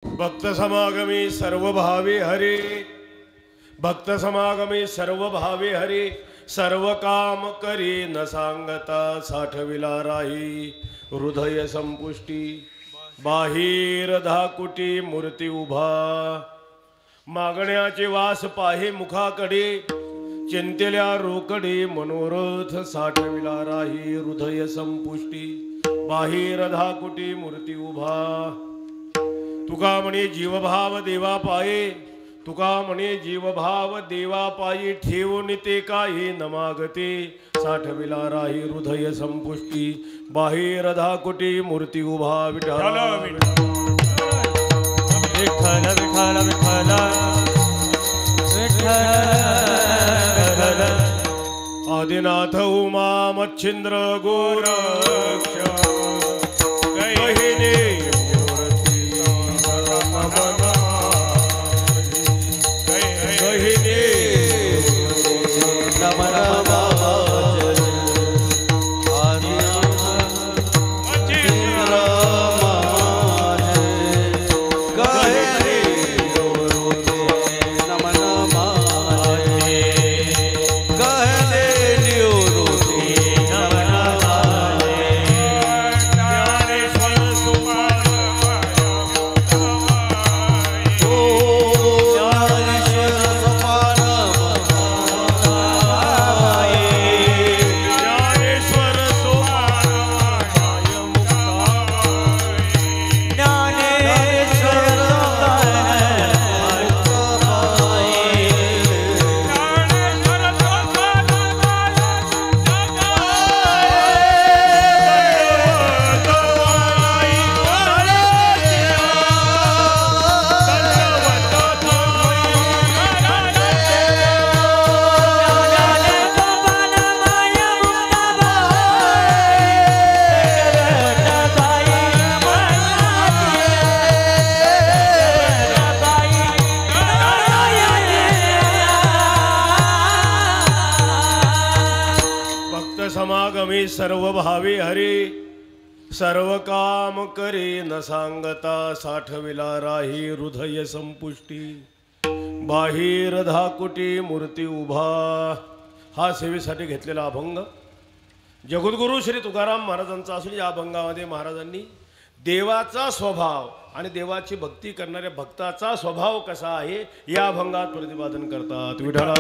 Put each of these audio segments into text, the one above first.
भक्त समागमी सर्व भावे हरे, भक्त समागमी सर्व भावे हरे, सर्व काम करी न सांगता साठविला राही हृदय संपुष्टी, बाहेर धाकुटी मूर्ती उभा, मागण्याचे वास पाहे मुखाकडे, चिंतेल्या रोकडे मनोरथ साठविला राही हृदय संपुष्टी, बाहेर धाकुटी मूर्ती उभा. तुका म्हणे जीवभाव देवा पाये, तुका म्हणे जीवभाव देवा पायी, ठेवून ते काही न मागते साठविला राही हृदय संपुष्टी, बाहेर धाकुटी मूर्ती उभा. विठ्ठल विठ्ठल विठ्ठल विठ्ठल विठ्ठल. आदिनाथ उमा मच्छिंद्र गोरक्ष गहिने समागमी सर्व भावे हरे, सर्व काम करे न सांगता साठविला राही हृदय संपुष्टी, बाहेर धाकुटी मूर्ती उभा. हा सेवेसाठी घेतलेला अभंग जगद्गुरु श्री तुकाराम महाराजांचा असून या अभंगामध्ये महाराजांनी देवाचा स्वभाव आणि देवाची भक्ती करणाऱ्या भक्ताचा स्वभाव कसा आहे या अभंगात प्रतिपादन करतात. विठ्ठल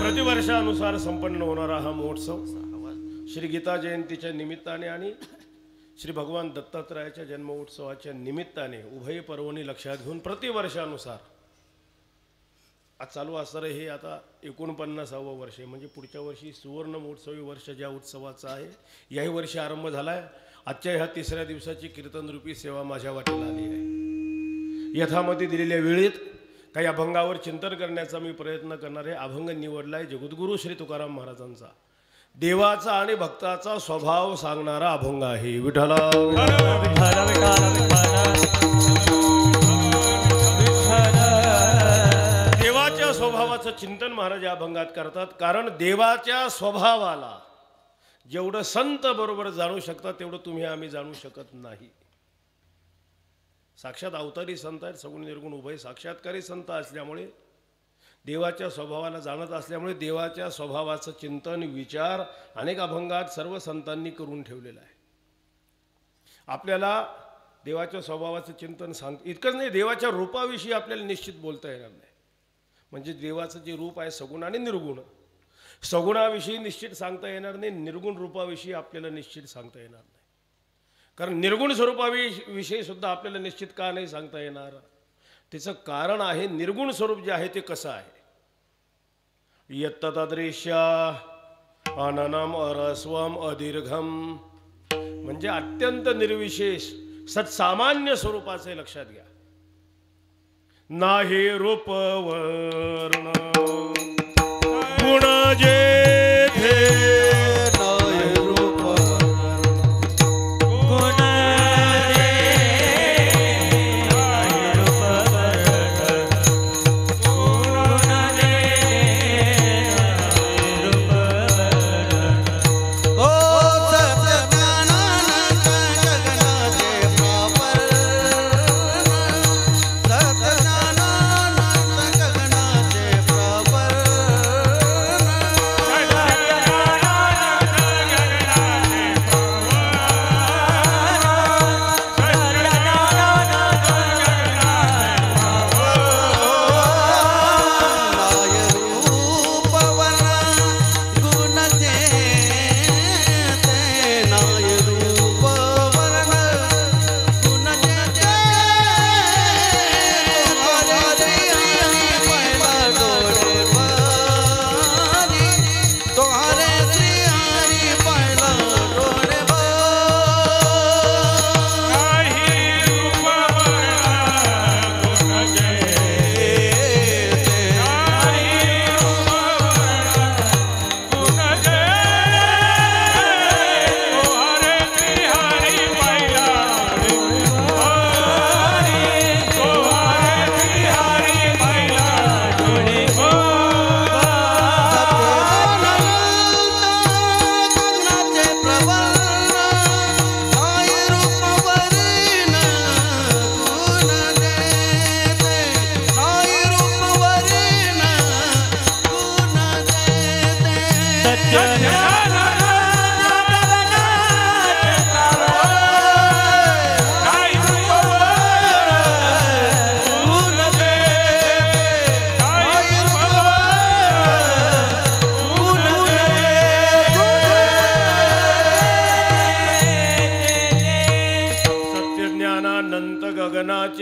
प्रतिवर्षानुसार संपन्न होणारा हा महोत्सव श्री गीता जयंतीच्या निमित्ताने आणि श्री भगवान दत्तात्रयाच्या जन्मोत्सवाच्या निमित्ताने उभय पर्वणी लक्षात घेऊन प्रतिवर्षानुसार आज चालू असणारे हे आता 49वे वर्ष आहे. म्हणजे पुढच्या वर्षी सुवर्ण महोत्सवी वर्ष ज्या उत्सवाचा आहे याही वर्षी आरंभ झाला आहे. आजच्या ह्या 3ऱ्या दिवसाची कीर्तनरूपी सेवा माझ्या वाटेला आली आहे. यथामती दिलेल्या वेळेत काही अभंगावर चिंतन करण्याचा मी प्रयत्न करणार आहे. अभंग निवडला आहे जगद्गुरु श्री तुकाराम महाराजांचा, देवाचा आणि भक्ताचा स्वभाव सांगणारा अभंग आहे. विठ्ठल देवाच्या स्वभावाचं चिंतन महाराज या अभंगात करतात. कारण देवाच्या स्वभावाला जेवढं संत बरोबर जाणू शकतात तेवढं तुम्ही आम्ही जाणू शकत नाही. साक्षात अवतारी संत आहेत, सगुण निर्गुण उभय साक्षात्कारी संत असल्यामुळे देवाच्या स्वभावाला जाणत असल्यामुळे देवाच्या स्वभावाचं चिंतन विचार अनेक अभंगात सर्व संतांनी करून ठेवलेलं आहे. आपल्याला देवाच्या स्वभावाचं चिंतन इतकंच नाही, देवाच्या रूपाविषयी आपल्याला निश्चित बोलता येणार नाही. म्हणजे देवाचं जे रूप आहे सगुण आणि निर्गुण, सगुणाविषयी निश्चित सांगता येणार नाही, निर्गुण रूपाविषयी आपल्याला निश्चित सांगता येणार नाही. कारण निर्गुण स्वरूपाविषयी सुद्धा आपल्याला निश्चित का नाही सांगता येणार, त्याचं कारण आहे निर्गुण स्वरूप जे आहे ते कसं आहे. यत्तदृश्या अननम अरस्वम अदीर्घम, म्हणजे अत्यंत निर्विशेष सत्सामान्य स्वरूपाचे लक्षात घ्या. नाही रूप वर्ण गुण जेथे, Oh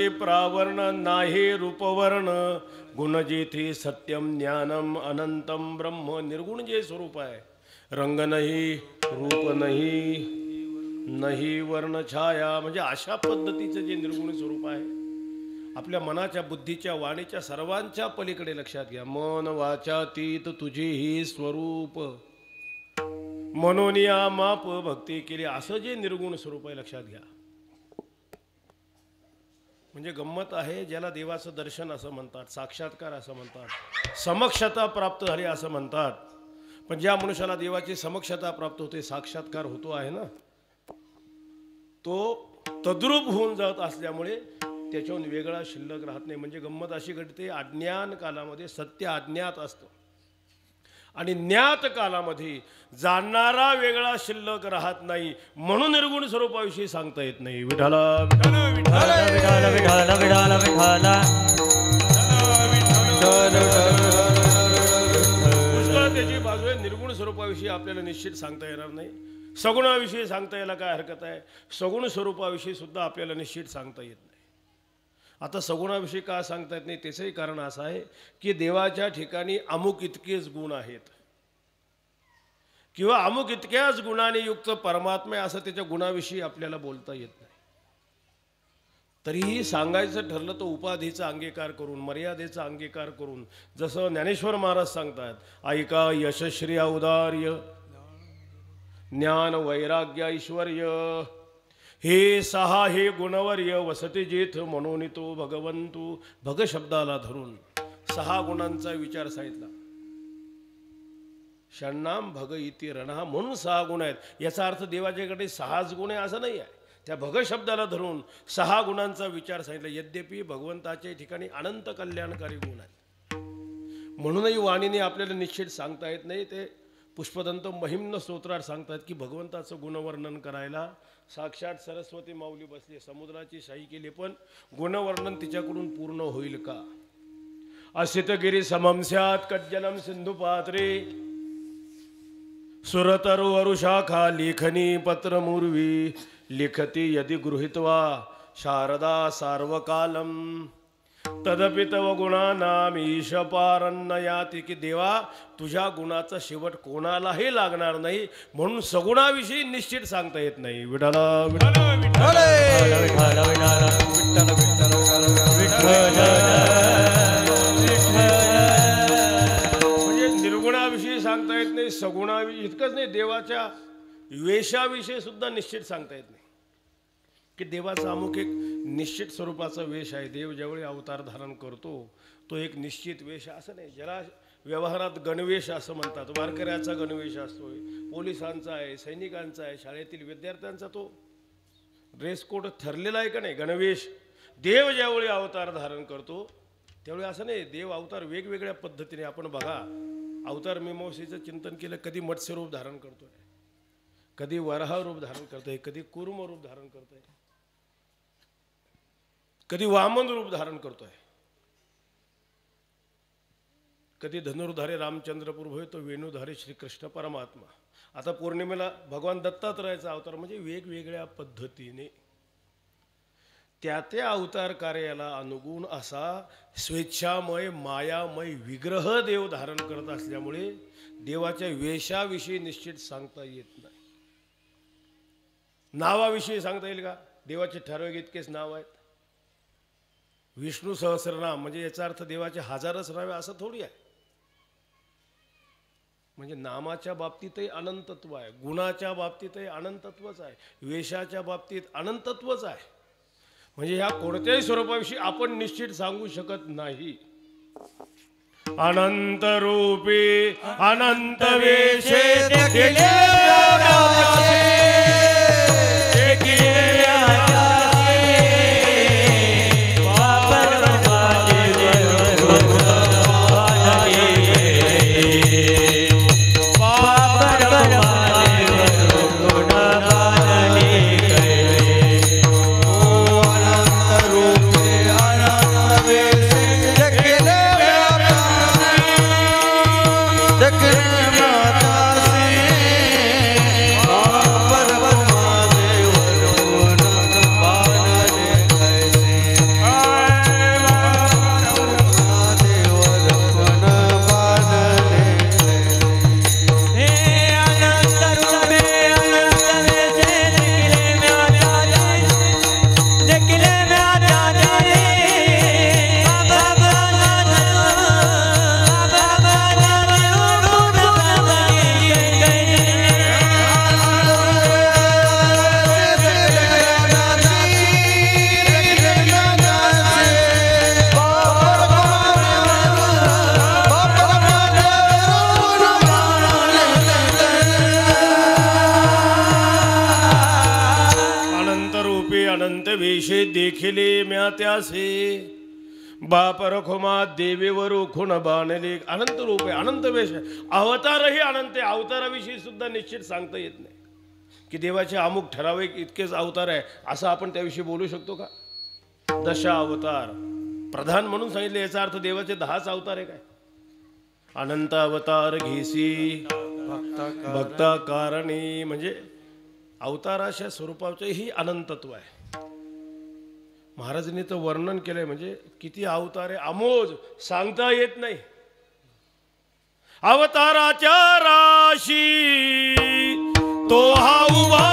गुणाचे प्रावरण नाही रूपवर्ण गुण जेथे सत्यम ज्ञानम अनंतम ब्रह्म निर्गुण जे स्वरूप आहे रंग नाही रूप नाही नाही वर्ण छाया म्हणजे अशा पद्धतीचं जे निर्गुण स्वरूप आहे आपल्या मनाच्या बुद्धीच्या वाणीच्या सर्वांच्या पलीकडे लक्षात घ्या मन वाचातीत तुझे ही स्वरूप मनोनिया माप भक्ती केली असं जे निर्गुण स्वरूप आहे लक्षात घ्या म्हणजे गंमत आहे ज्याला देवाचं दर्शन असं म्हणतात साक्षात्कार असं म्हणतात समक्षता प्राप्त झाली असं म्हणतात पण ज्या मनुष्याला देवाची समक्षता प्राप्त होते साक्षात्कार होतो आहे ना तो तद्रूप होऊन जात असल्यामुळे त्याच्याहून वेगळा शिल्लक राहत नाही म्हणजे गंमत अशी घडते अज्ञान कालामध्ये सत्य अज्ञात असतं आणि ज्ञात कालामध्ये जाणणारा वेगळा शिल्लक राहत नाही म्हणून निर्गुण स्वरूपाविषयी सांगता येत नाही विठाला विठाला विठाला विठाला विठाला विठाला त्याची बाजू आहे निर्गुण स्वरूपाविषयी आपल्याला निश्चित सांगता येणार नाही सगुणाविषयी सांगता यायला काय हरकत आहे सगुण स्वरूपाविषयी सुद्धा आपल्याला निश्चित सांगता येत नाही आता सगुणाविषयी का सांगता येत नाही त्याचंही कारण असं आहे की देवाच्या ठिकाणी अमुक इतकेच गुण आहेत किंवा अमुक इतक्याच गुणाने युक्त परमात्मा असं त्याच्या गुणाविषयी आपल्याला बोलता येत नाही तरीही सांगायचं ठरलं तर उपाधीचा अंगीकार करून मर्यादेचा अंगीकार करून जसं ज्ञानेश्वर महाराज सांगतात ऐका यशश्री औदार्य ज्ञान वैराग्य ऐश्वर्य हे सहा हे गुणवर्य वसते जेथ म्हणून तो भगवंतू भग शब्दाला धरून सहा गुणांचा विचार सांगितला षण्णाम भग इति रणा म्हणून सहा गुण आहेत याचा अर्थ देवाच्याकडे सहाच गुण आहे असं नाही आहे त्या भग शब्दाला धरून सहा गुणांचा विचार सांगितला यद्यपि भगवंताच्या ठिकाणी अनंत कल्याणकारी गुण आहेत म्हणूनही वाणीने आपल्याला निश्चित सांगता येत नाही ते पुष्पदंत महिम्न स्तोत्रात सांगतात की भगवंताचं गुणवर्णन करायला साक्षात सरस्वती माऊली बसली समुद्राची शाही केली पण गुणवर्णन तिच्याकडून पूर्ण होईल का असितगिरी समंस्यात कज्जलम सिंधू पात्रे सुरतरु अरुशाखा लेखनी पत्रमुर्वी लिखती यदि गृहीत्वा शारदा सार्वकालम तदपि तव गुणानाम ईश पारन्न याति की देवा तुझ्या गुणाचा शेवट कोणालाही लागणार नाही म्हणून सगुणाविषयी निश्चित सांगता येत नाही विठाला विठाला विठाला विठाला विठाला म्हणजे निर्गुणाविषयी सांगता येत नाही सगुणाविषयी इतकंच नाही देवाच्या वेशाविषयी सुद्धा निश्चित सांगता येत नाही की देवाचा अमुक एक निश्चित स्वरूपाचा वेश आहे देव ज्यावेळी अवतार धारण करतो तो एक निश्चित वेश असं नाही ज्याला व्यवहारात गणवेश असं म्हणतात वारकऱ्याचा गणवेश असतोय पोलिसांचा आहे सैनिकांचा आहे शाळेतील विद्यार्थ्यांचा तो ड्रेस कोड ठरलेला आहे का नाही गणवेश देव ज्यावेळी अवतार धारण करतो त्यावेळी असं नाही देव अवतार वेगवेगळ्या पद्धतीने आपण बघा अवतार मीमांसेचं चिंतन केलं कधी मत्स्य रूप धारण करतोय कधी वराह रूप धारण करतोय कधी कूर्म रूप धारण करतोय कधी वामन रूप धारण करतोय कधी धनुर्धारी रामचंद्र प्रभू तो वेणुधारी श्रीकृष्ण परमात्मा आता पौर्णिमेला भगवान दत्तात्रयाचा अवतार म्हणजे वेगवेगळ्या पद्धतीने त्या त्या अवतार कार्याला अनुगुण असा स्वेच्छामय मायामय विग्रह देव धारण करत असल्यामुळे देवाच्या वेशाविषयी निश्चित सांगता येत नाही नावाविषयी सांगता येईल का देवाचे ठराविक इतकेच नाव आहेत विष्णू सहस्रनाम म्हणजे याचा अर्थ देवाचे हजारच नावे असं थोडी आहे म्हणजे नामाच्या बाबतीतही अनंतत्व आहे गुणाच्या बाबतीतही अनंतत्वच आहे वेशाच्या बाबतीत अनंतत्वच आहे म्हणजे ह्या कोणत्याही स्वरूपाविषयी आपण निश्चित सांगू शकत नाही अनंत रूपे अनंत वेशे वेशे देखिले म्या त्यासे बाप रखोमा देवेवर खुण बाणले. अनंत रूप आहे, अनंत वेश आहे, अवतारही अनंत आहे. अवताराविषयी सुद्धा निश्चित सांगता येत नाही की देवाचे अमुक ठराविक इतकेच अवतार आहे असं आपण त्याविषयी बोलू शकतो का? दशा अवतार प्रधान म्हणून सांगितले, याचा अर्थ देवाचे 10च अवतार आहे काय? अनंत अवतार घेसी भक्ता कारणी, म्हणजे अवताराच्या स्वरूपाचे ही अनंतत्व आहे. महाराजांनी तर वर्णन केलंय, म्हणजे किती अवतार आहे अमोज सांगता येत नाही. अवताराच्या राशी तो हा उभा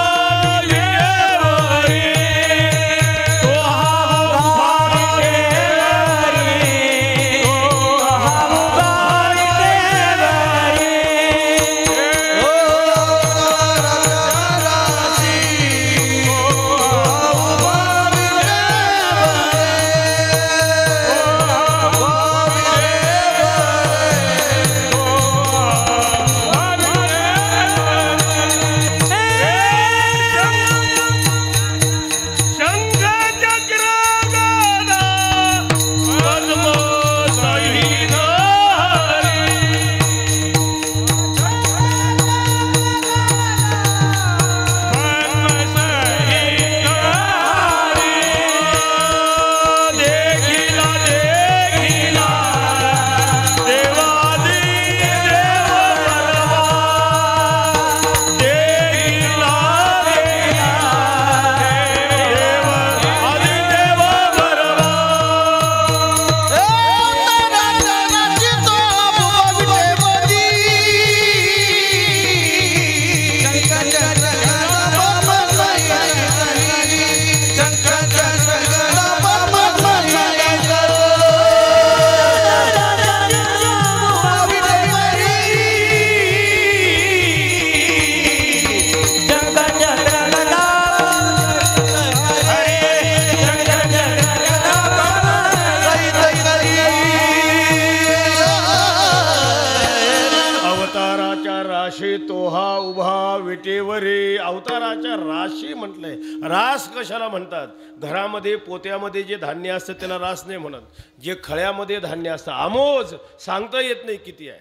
विटेवरे. अवताराच्या राशी म्हटलंय. रास कशाला म्हणतात? घरामध्ये पोत्यामध्ये जे धान्य असतं त्याला रास नाही म्हणत. जे खळ्यामध्ये धान्य असतं अमोज सांगता येत नाही किती आहे.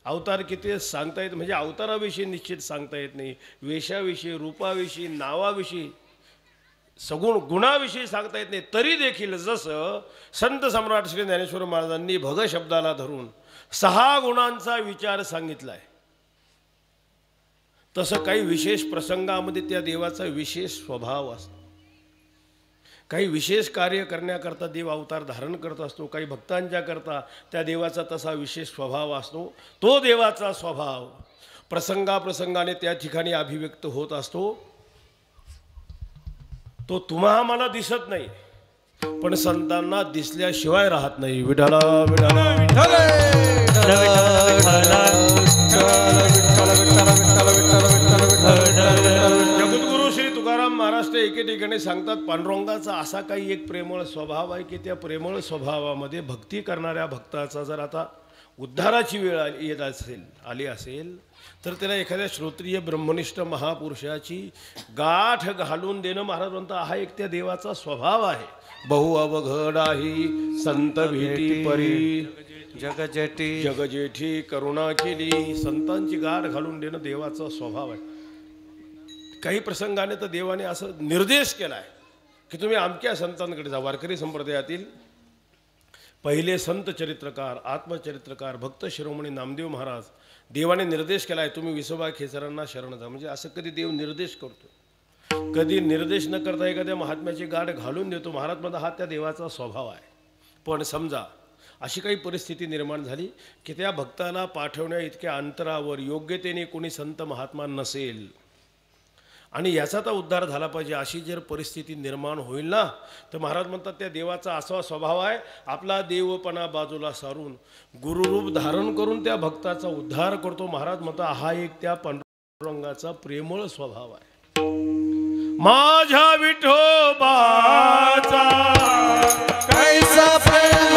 अवतार किती सांगता येत, म्हणजे अवताराविषयी निश्चित सांगता येत नाही. वेशाविषयी, रूपाविषयी, नावाविषयी, सगुण गुणाविषयी सांगता येत नाही. तरी देखील जसं संत सम्राट श्री ज्ञानेश्वर महाराजांनी भग शब्दाला धरून 6 गुणांचा विचार सांगितलाय, तसं काही विशेष प्रसंगामध्ये त्या देवाचा विशेष स्वभाव असतो. काही विशेष कार्य करण्याकरता देव अवतार धारण करत असतो. काही भक्तांच्या करता त्या देवाचा तसा विशेष स्वभाव असतो. तो देवाचा स्वभाव प्रसंगाप्रसंगाने त्या ठिकाणी अभिव्यक्त होत असतो. तो तुम्हा मला दिसत नाही, पण संतांना दिसल्याशिवाय राहत नाही. विठाला विठाला जगद्गुरु श्री तुकाराम महाराज एके ठिकाणी सांगतात, पांडुरंगाचा असा काही एक प्रेमळ स्वभाव आहे की त्या प्रेमळ स्वभावामध्ये भक्ती करणाऱ्या भक्ताचा जर आता उद्धाराची वेळ आली असेल तर त्याला एखाद्या श्रोत्रिय ब्रह्मनिष्ठ महापुरुषाची गाठ घालून देणं, महाराज म्हणतात, हा एक त्या देवाचा स्वभाव आहे. बहु अवघड आहे संत भेटी परी, जगजेठी करुणा केली. संतांची गाठ घालून देणं देवाचा स्वभाव आहे. काही प्रसंगाने तर देवाने असं निर्देश केलाय की तुम्ही अमक्या संतांकडे जा. वारकरी संप्रदायातील पहिले संत चरित्रकार, आत्मचरित्रकार, भक्त शिरोमणी नामदेव महाराज, देवाने निर्देश केलाय तुम्ही विसोबा खेचरांना शरण जा. म्हणजे असं कधी देव निर्देश करतो, कधी निर्देश न करता एखाद्या महात्म्याची गाठ घालून देतो. महाराज म्हणतात हा त्या देवाचा स्वभाव आहे. पण समजा अशी काही परिस्थिती निर्माण झाली की त्या भक्ताला पाठवण्या इतक्या अंतरावर योग्यतेने कोणी संत महात्मा नसेल आणि याचा तर उद्धार झाला पाहिजे, अशी जर परिस्थिती निर्माण होईल ना, तर महाराज म्हणतात त्या देवाचा असा स्वभाव आहे, आपला देवपणा बाजूला सारून गुरुरूप धारण करून त्या भक्ताचा उद्धार करतो. महाराज म्हणतात हा एक त्या पांडुरंगाचा प्रेमळ स्वभाव आहे. माझ्या विठोबाचा कैसा प्रेम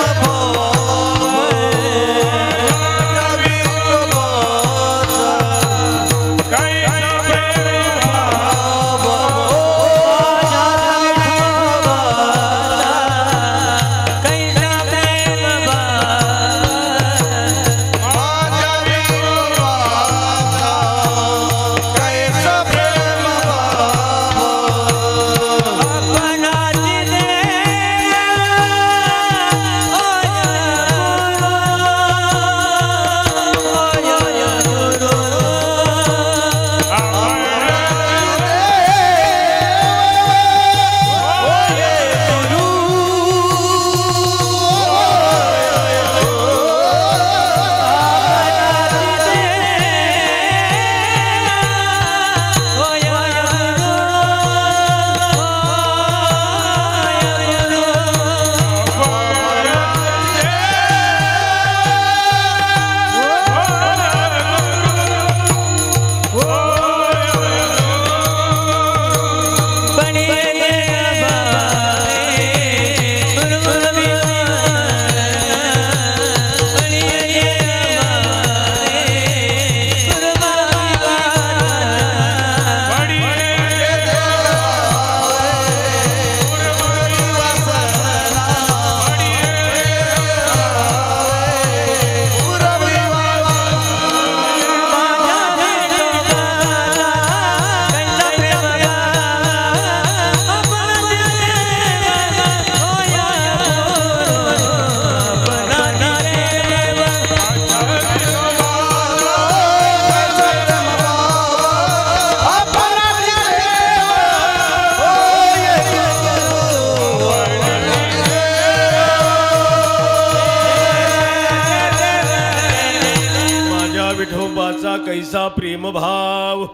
नाहीसा प्रेम भाव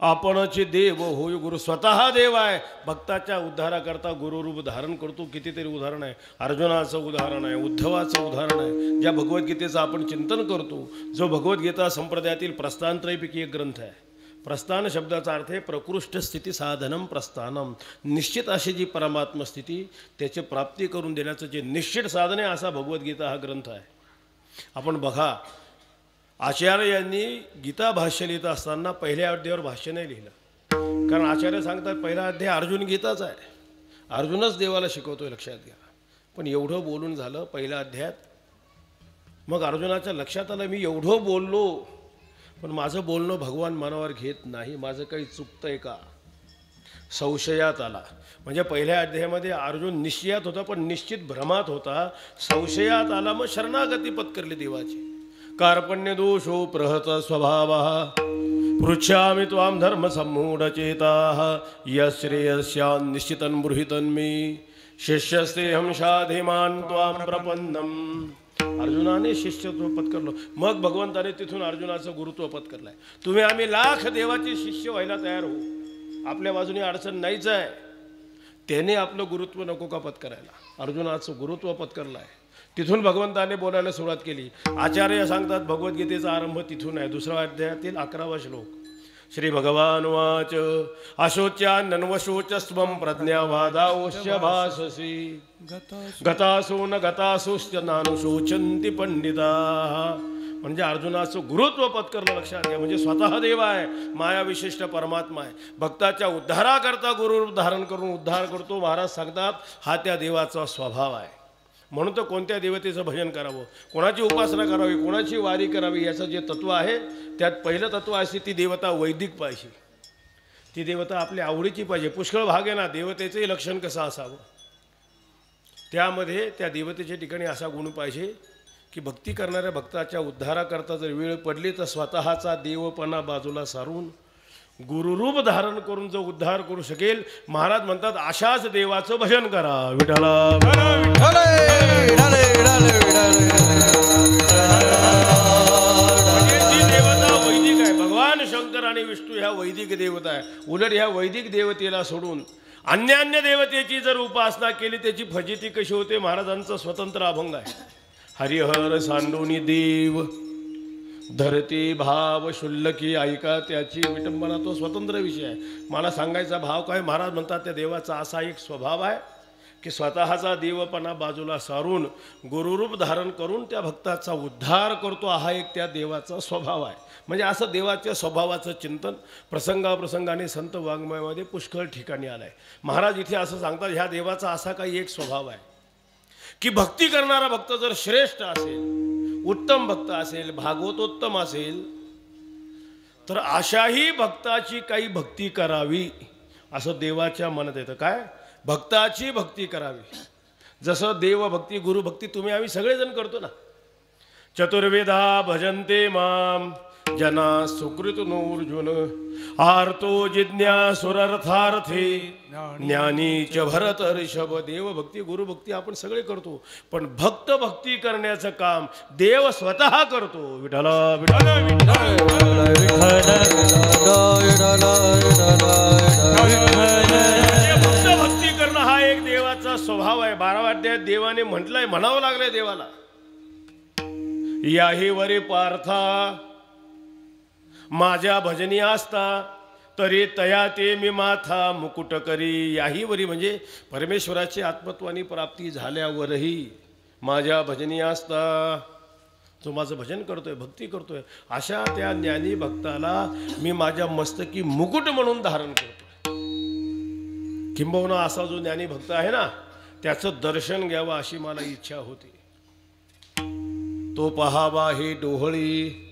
आपणचे देव होय गुरु. स्वतः देव आहे, भक्ताच्या उद्धाराकरता गुरुरूप धारण करतो. कितीतरी उदाहरण आहे. अर्जुनाचं उदाहरण आहे, उद्धवाचं उदाहरण आहे. ज्या भगवद्गीतेचं आपण चिंतन करतो, जो भगवद्गीता संप्रदायातील प्रस्थानत्रयपैकी एक ग्रंथ आहे. प्रस्थान शब्दाचा अर्थ आहे प्रकृष्ट स्थिती साधनम प्रस्थानम. निश्चित अशी जी परमात्म स्थिती त्याची प्राप्ती करून देण्याचं जे निश्चित साधन आहे, असा भगवद्गीता हा ग्रंथ आहे. आपण बघा, आचार्य यांनी गीता भाष्य लिहित असताना पहिल्या अध्यायावर भाष्य नाही लिहिलं. कारण आचार्य सांगतात पहिला अध्याय अर्जुन गीताचा आहे, अर्जुनच देवाला शिकवतोय, लक्षात घ्या. पण एवढं बोलून झालं पहिल्या अध्यायात. मग अर्जुनाच्या लक्षात आलं मी एवढं बोललो, पण माझं बोलणं भगवान मनावर घेत नाही, माझं काही चुकतंय का, संशयात आला. म्हणजे पहिल्या अध्यायामध्ये अर्जुन निश्चयात होता, पण निश्चित भ्रमात होता, संशयात आला. मग शरणागती पत्करली देवाची. कार्पण्य दोषो प्रहत स्वभाव पृच्छामि त्वां धर्म सम्मूढचेताः यश्रेयस्यान् निश्चितं बृहितं मे शिष्यस्तेऽहं शाधिमान् त्वां प्रपन्नम्. अर्जुनाने शिष्यत्व पत्करलं. मग भगवंताने तिथून अर्जुनाचं गुरुत्व पत्करलंय. तुम्ही आम्ही लाख देवाचे शिष्य व्हायला तयार हो, आपल्या बाजूने अडचण नाहीच आहे. त्याने आपलं गुरुत्व नको का पत्करायला? अर्जुनाचं गुरुत्व पत्करलं आहे. तिथून भगवंताने बोलायला सुरुवात केली. आचार्य सांगतात भगवद्गीतेचा आरंभ तिथून आहे. दुसऱ्या अध्यायातील 11वा श्लोक. श्री भगवान वाच अशोच्यान्नवशोचस्त्वं प्रज्ञावादाओश्च भाससी गतासो न गतासोश्च नानुशोचन्ति पंडिताः. म्हणजे अर्जुनाचं गुरुत्व पत्करलं, लक्षात घ्या. म्हणजे स्वतः देव आहे, माया विशिष्ट परमात्मा आहे. भक्ताच्या उद्धाराकरता गुरुरूप धारण करून उद्धार करतो. महाराज सांगतात हा त्या देवाचा स्वभाव आहे. म्हणून तर कोणत्या देवतेचं भजन करावं, कोणाची उपासना करावी, कोणाची वारी करावी, याचं जे तत्व आहे त्यात पहिलं तत्व असे ती देवता वैदिक पाहिजे. ती देवता आपल्या आवडीची पाहिजे. पुष्कळ भाग आहे ना, देवतेचंही लक्षण कसं असावं, त्यामध्ये त्या देवतेच्या ठिकाणी असा गुण पाहिजे की भक्ती करणाऱ्या भक्ताच्या उद्धाराकरता जर वेळ पडली तर स्वतःचा देवपणा बाजूला सारून गुरुरूप धारण करून जो उद्धार करू शकेल. महाराज म्हणतात अशाच देवाचं भजन करा. विठ्ठला जी देवता वैदिक आहे, भगवान शंकर आणि विष्णू ह्या वैदिक देवता आहे. उलट ह्या वैदिक देवतेला सोडून अन्य देवतेची जर उपासना केली त्याची फजिती कशी होते, महाराजांचा स्वतंत्र अभंग आहे. हरिहर सांडोनी देव धरती भाव शुल्लकी ऐका त्याची विटंबना. तो स्वतंत्र विषय आहे. मला सांगायचा भाव काय, महाराज म्हणतात त्या देवाचा असा एक स्वभाव आहे की स्वतःचा देवपणा बाजूला सारून गुरुरूप धारण करून त्या भक्ताचा उद्धार करतो. हा एक त्या देवाचा स्वभाव आहे. म्हणजे असं देवाच्या स्वभावाचं चिंतन प्रसंगाप्रसंगाने संत वाङ्मयामध्ये पुष्कळ ठिकाणी आलं आहे. महाराज इथे असं सांगतात ह्या देवाचा असा काही एक स्वभाव आहे की भक्ती करणारा भक्त जर श्रेष्ठ असेल, उत्तम भक्त असेल, भागवतोत्तम असेल, तर अशाही भक्ताची काही भक्ती करावी असं देवाच्या मनात येतं. काय? भक्ताची भक्ती करावी. जसं देवभक्ती गुरुभक्ती तुम्ही आम्ही सगळेजण करतो ना. चतुर्वेदा भजन्ते माम जना सुकृत नोर्जुन आर्तो जिज्ञासुरर्थार्थे ज्ञानी च भरत ऋषभ. देवभक्ती गुरुभक्ती आपण सगळे करतो, पण भक्त भक्ती करण्याचं काम देव स्वतः करतो. विठ्ठला विठ्ठला भक्त भक्ती करणं हा एक देवाचा स्वभाव आहे. 12व्या अध्यायात देवाने म्हटलंय, म्हणावं लागलंय देवाला, याही वरे पार्था माझ्या भजनी असता तरी तया ते मी माथा मुकुट करी. याही वरी म्हणजे परमेश्वराची आत्मत्वानी प्राप्ती झाल्यावरही माझ्या भजनी असता, जो माझं भजन करतोय, भक्ती करतोय, अशा त्या ज्ञानी भक्ताला मी माझ्या मस्तकी मुकुट म्हणून धारण करतो. किंबहुना असा जो ज्ञानी भक्त आहे ना, त्याचं दर्शन घ्यावं अशी मला इच्छा होती. तो पहावा हे डोहळी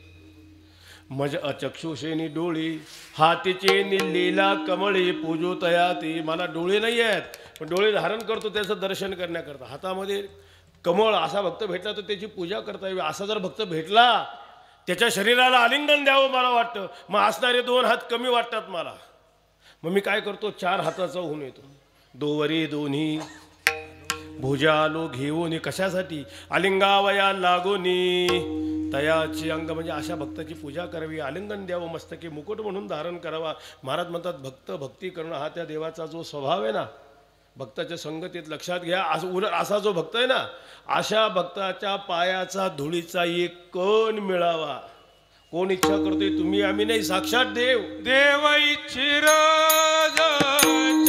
मज अचक्षुषेनी डोळी हातीचे निलीला कमळी पूजो तया ती. मला डोळे नाही आहेत, पण डोळे धारण करतो त्याचं दर्शन करण्याकरता. हातामध्ये कमळ असा भक्त भेटला तर त्याची पूजा करता यावी. असा जर भक्त भेटला त्याच्या शरीराला आलिंगन द्यावं मला वाटतं. मग असणारे 2 हात कमी वाटतात मला. मग मी काय करतो, 4 हाताचा होऊन येतो. दोवरी दोन्ही भुजालो घेऊन. कशासाठी? आलिंगावया लागोनी तयाची अंग म्हणजे अशा भक्ताची पूजा करावी, आलिंगन द्यावं, मस्तकी मुकुट म्हणून धारण करावा. महाराज म्हणतात भक्त भक्ती करणं हा त्या देवाचा जो स्वभाव आहे ना, भक्ताच्या संगतीत लक्षात घ्या. असा जो भक्त आहे ना, अशा भक्ताच्या पायाचा धुळीचा एक कण मिळावा. कोण इच्छा करतोय? तुम्ही आम्ही नाही, साक्षात देव. देव इच्छिर चरणाची माती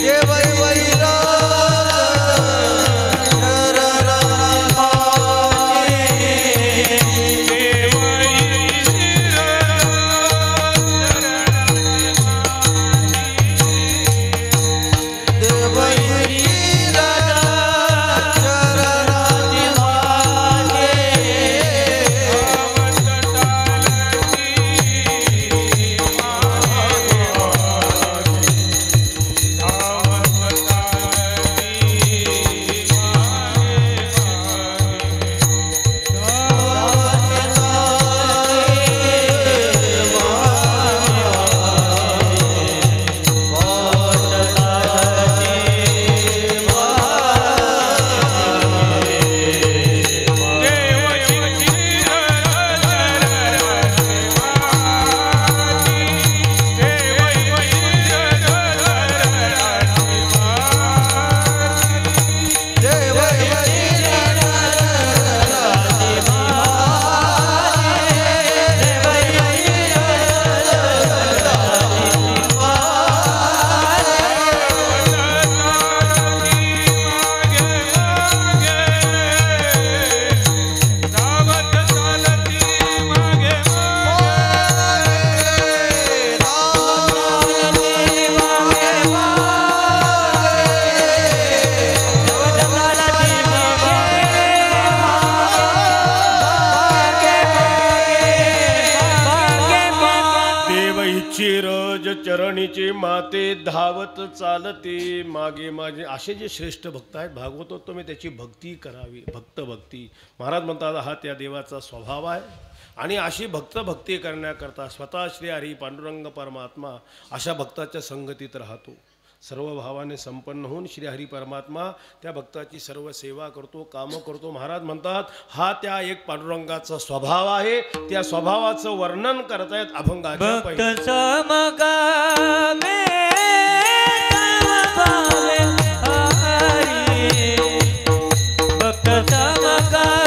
देव वैरा चरणीचे माते धावत चालते मागे माझे. असे जे श्रेष्ठ भक्त आहेत भागवतो तुम्ही त्याची भक्ती करावी. भक्त भक्ती महाराज म्हणतात हा त्या देवाचा स्वभाव आहे. आणि अशी भक्त भक्ती करण्याकरता स्वतः श्री हरी पांडुरंग परमात्मा अशा भक्ताच्या संगतीत राहतो. सर्व भावाने संपन्न होऊन श्री हरी परमात्मा त्या भक्ताची सर्व सेवा करतो, कामं करतो. महाराज म्हणतात हा त्या एक पांडुरंगाचा स्वभाव आहे. त्या स्वभावाचं वर्णन करतायत अभंगाच्या भक्त समगावे समभावे हरी. भक्त समगावे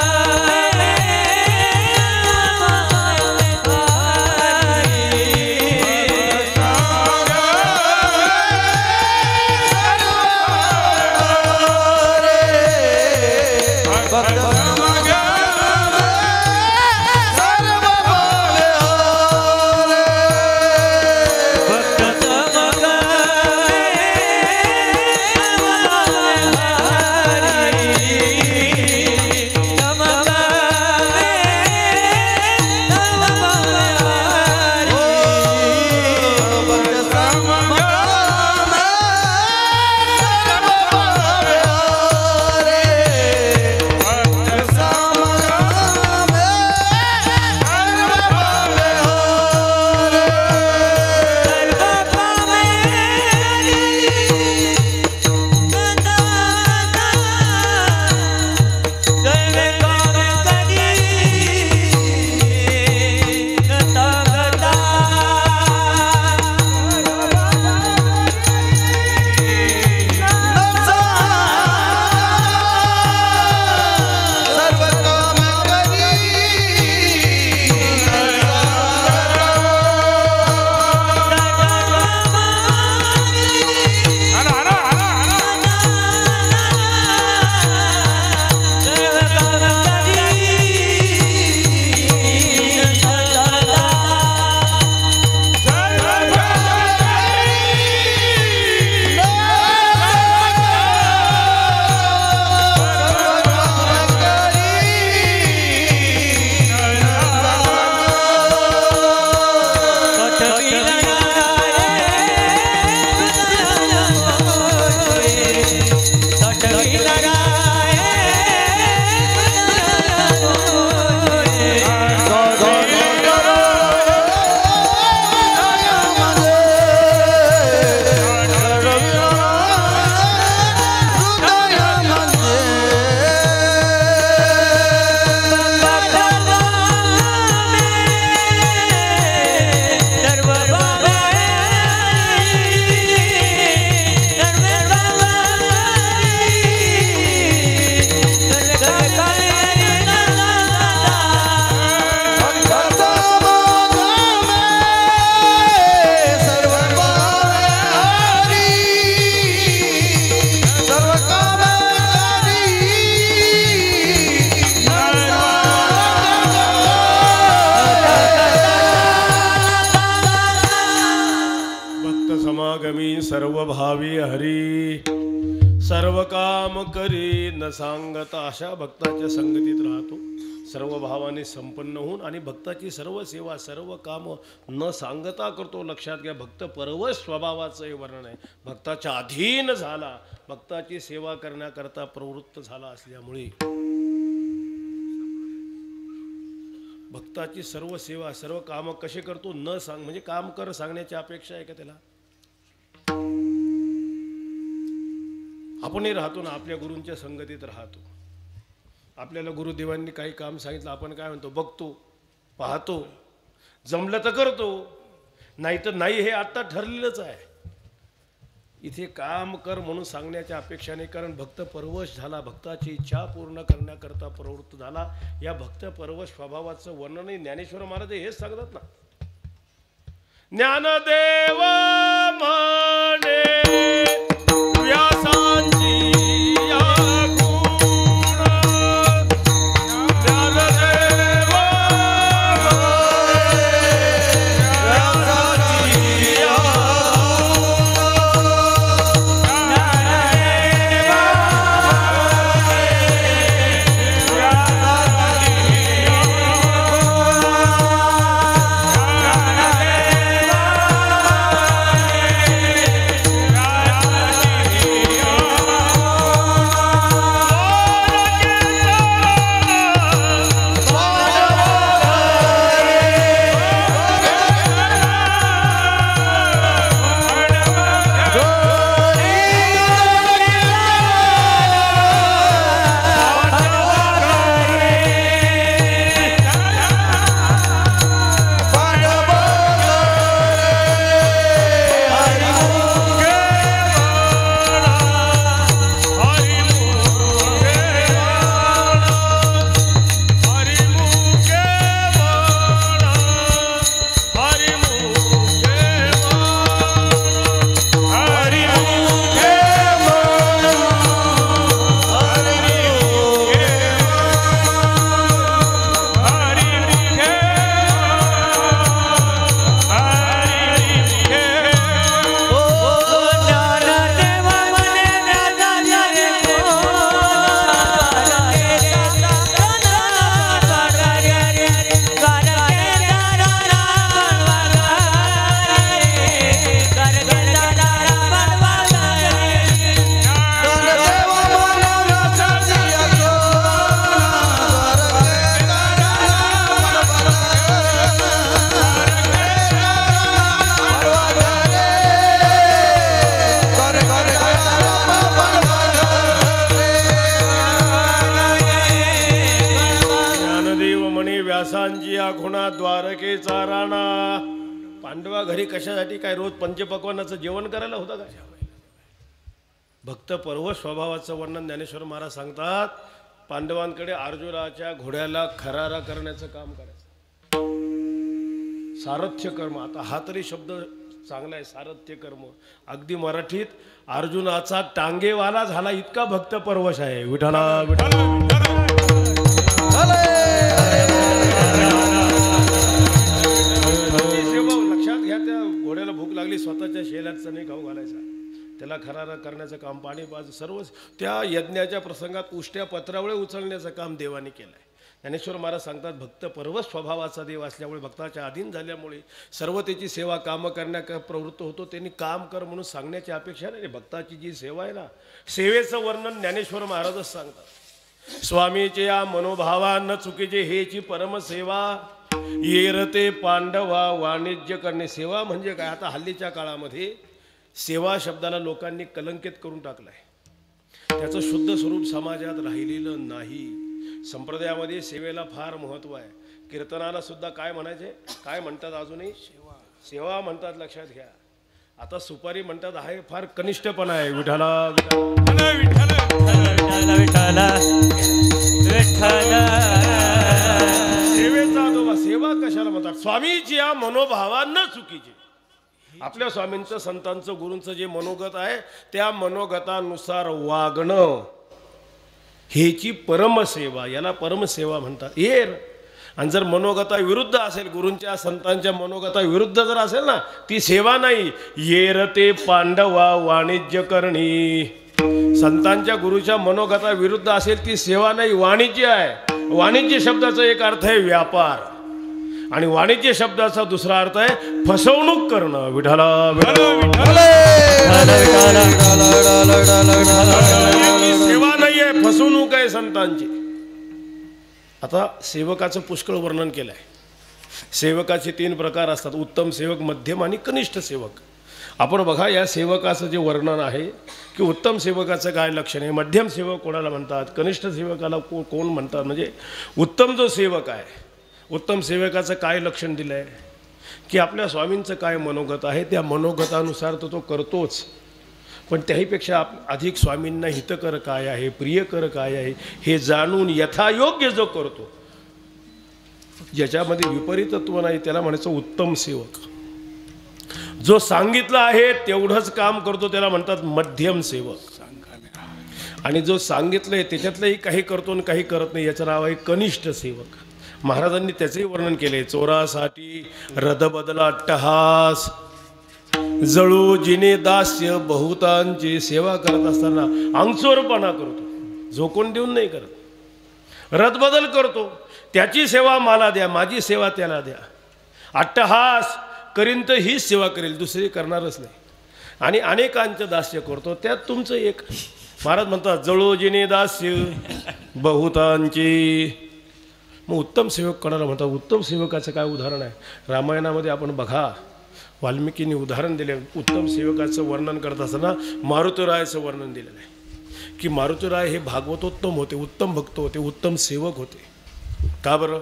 मी सर्व भावी हरी, सर्व काम करी न सांगता. अशा भक्ताच्या संगतीत राहतो, सर्व भावाने संपन्न होऊन आणि भक्ताची सर्व सेवा सर्व काम न सांगता करतो. लक्षात घ्या, भक्त परवश स्वभावाचं हे वर्णन आहे. भक्ताच्या अधीन झाला, भक्ताची सेवा करण्याकरता प्रवृत्त झाला असल्यामुळे भक्ताची सर्व सेवा सर्व काम कसे करतो न सांग, म्हणजे काम कर सांगण्याची अपेक्षा आहे का त्याला? आपणही राहतो ना, आपल्या गुरूंच्या संगतीत राहतो. आपल्याला गुरुदेवांनी काही काम सांगितलं, आपण काय म्हणतो? बघतो, पाहतो, जमलं तर करतो, नाही तर नाही. हे आता ठरलेलंच आहे. इथे काम कर म्हणून सांगण्याच्या अपेक्षा नाही, कारण भक्त परवश झाला, भक्ताची इच्छा पूर्ण करण्याकरता प्रवृत्त झाला. या भक्त परवश स्वभावाचं वर्णनही ज्ञानेश्वर महाराज हेच सांगतात ना. ज्ञानदेव म्हणे व्यासांची द्वारकेचा राणा. पांडवा घरी कशासाठी? काय रोज पंचपक्वानाचं जेवण करायला होतं का? भक्त परवश स्वभावाचं वर्णन ज्ञानेश्वर महाराज सांगतात. पांडवांकडे अर्जुनाच्या घोड्याला खरारा करण्याचं काम करायचं, सारथ्य कर्म. आता हा तरी शब्द चांगला आहे, सारथ्य कर्म. अगदी मराठीत अर्जुनाचा टांगेवाला झाला इतका भक्त परवश आहे. विठाला विठाला लक्षात घ्या. त्या घोड्याला भूक लागली, स्वतःच्या शेल्यात नाही खाऊ घालायचा, त्याला खरारा करण्याचं काम, पाणी पाज सर्व त्या यज्ञाच्या प्रसंगात उष्ट्या पत्रावळे उचलण्याचं काम देवाने केलं आहे. ज्ञानेश्वर महाराज सांगतात, भक्त परवश स्वभावाचा देव असल्यामुळे, भक्ताच्या अधीन झाल्यामुळे सर्व त्याची सेवा काम करण्या प्रवृत्त होतो. त्यांनी काम कर म्हणून सांगण्याची अपेक्षा नाही. भक्ताची जी सेवा आहे ना, सेवेचं वर्णन ज्ञानेश्वर महाराजच सांगतात. स्वामीचे या मनोभावा न चुकीचे हेची परमसेवा, येरते पांडवा वाणिज्य करणे. सेवा म्हणजे काय? आता हल्लीच्या काळामध्ये सेवा शब्दाला लोकांनी कलंकित करून टाकलाय. त्याचं शुद्ध स्वरूप समाजात राहिलेलं नाही. संप्रदायामध्ये सेवेला फार महत्त्व आहे. कीर्तनाला सुद्धा काय म्हणायचे, काय म्हणतात अजूनही? सेवा म्हणतात. लक्षात घ्या. आता सुपारी म्हणतात, आहे फार कनिष्ठपणा आहे. विठाला विठाला विठाला विठाला सेवेचा आदोबा. सेवा कशाला म्हणतात? स्वामीची या मनोभावा न चुकीची. आपल्या स्वामींचं, संतांचं, गुरूंचं जे मनोगत आहे त्या मनोगतानुसार वागणं हेची परमसेवा, याला परमसेवा म्हणतात. येर आणि जर मनोगता विरुद्ध असेल, गुरूंच्या संतांच्या मनोगता विरुद्ध जर असेल ना, ती सेवा नाही. येरते पांडवा वाणिज्य करणी. संतांच्या गुरुच्या मनोगता विरुद्ध असेल ती सेवा नाही, वाणिज्य आहे. वाणिज्य शब्दाचा एक अर्थ आहे व्यापार, आणि वाणिज्य शब्दाचा दुसरा अर्थ आहे फसवणूक करणं. विठाला सेवा नाही आहे, फसवणूक आहे संतांची. आता सेवकाचं पुष्कळ वर्णन केलं आहे. सेवकाचे 3 प्रकार असतात, उत्तम सेवक, मध्यम आणि कनिष्ठ सेवक. आपण बघा या सेवकाचं जे वर्णन आहे की उत्तम सेवकाचं काय लक्षण आहे, मध्यम सेवक कोणाला म्हणतात, कनिष्ठ सेवकाला कोण म्हणतात. म्हणजे उत्तम जो सेवक आहे, उत्तम सेवकाचं काय लक्षण दिलं आहे की आपल्या स्वामींचं काय मनोगत आहे त्या मनोगतानुसार तो करतोच, पण त्याहीपेक्षा अधिक स्वामींना हितकर काय आहे, प्रियकर काय आहे हे जाणून यथायोग्य जो करतो, ज्याच्यामध्ये विपरीतत्व नाही, त्याला म्हणायचं उत्तम सेवक. जो सांगितलं आहे तेवढंच काम करतो त्याला म्हणतात मध्यम सेवक. आणि जो सांगितलंय त्याच्यातलंही काही करतो आणि काही करत नाही, याचं नाव आहे कनिष्ठ सेवक. महाराजांनी त्याचंही वर्णन केले. चोरासाठी रद बदला अट्टहास, जळू जिने दास्य बहुतांची. सेवा करत असताना अंगचोरपणा करतो, झोकून देऊन नाही करत, रदबदल करतो. त्याची सेवा मला द्या, माझी सेवा त्याला द्या. अट्टहास करीन तर हीच सेवा करेल, दुसरी करणारच नाही. आणि अनेकांचं दास्य करतो, त्यात तुमचं एक. महाराज म्हणतात जळू जिने दास्य बहुतांची. मग उत्तम सेवक कोणाला म्हणतात? उत्तम सेवकाचं काय उदाहरण आहे? रामायणामध्ये आपण बघा, वाल्मिकींनी उदाहरण दिले. उत्तम सेवकाचं वर्णन करत असताना मारुतीरायाचं वर्णन दिलेलं आहे की मारुतीराय हे भागवतोत्तम होते, उत्तम भक्त होते, उत्तम सेवक होते. का बरं?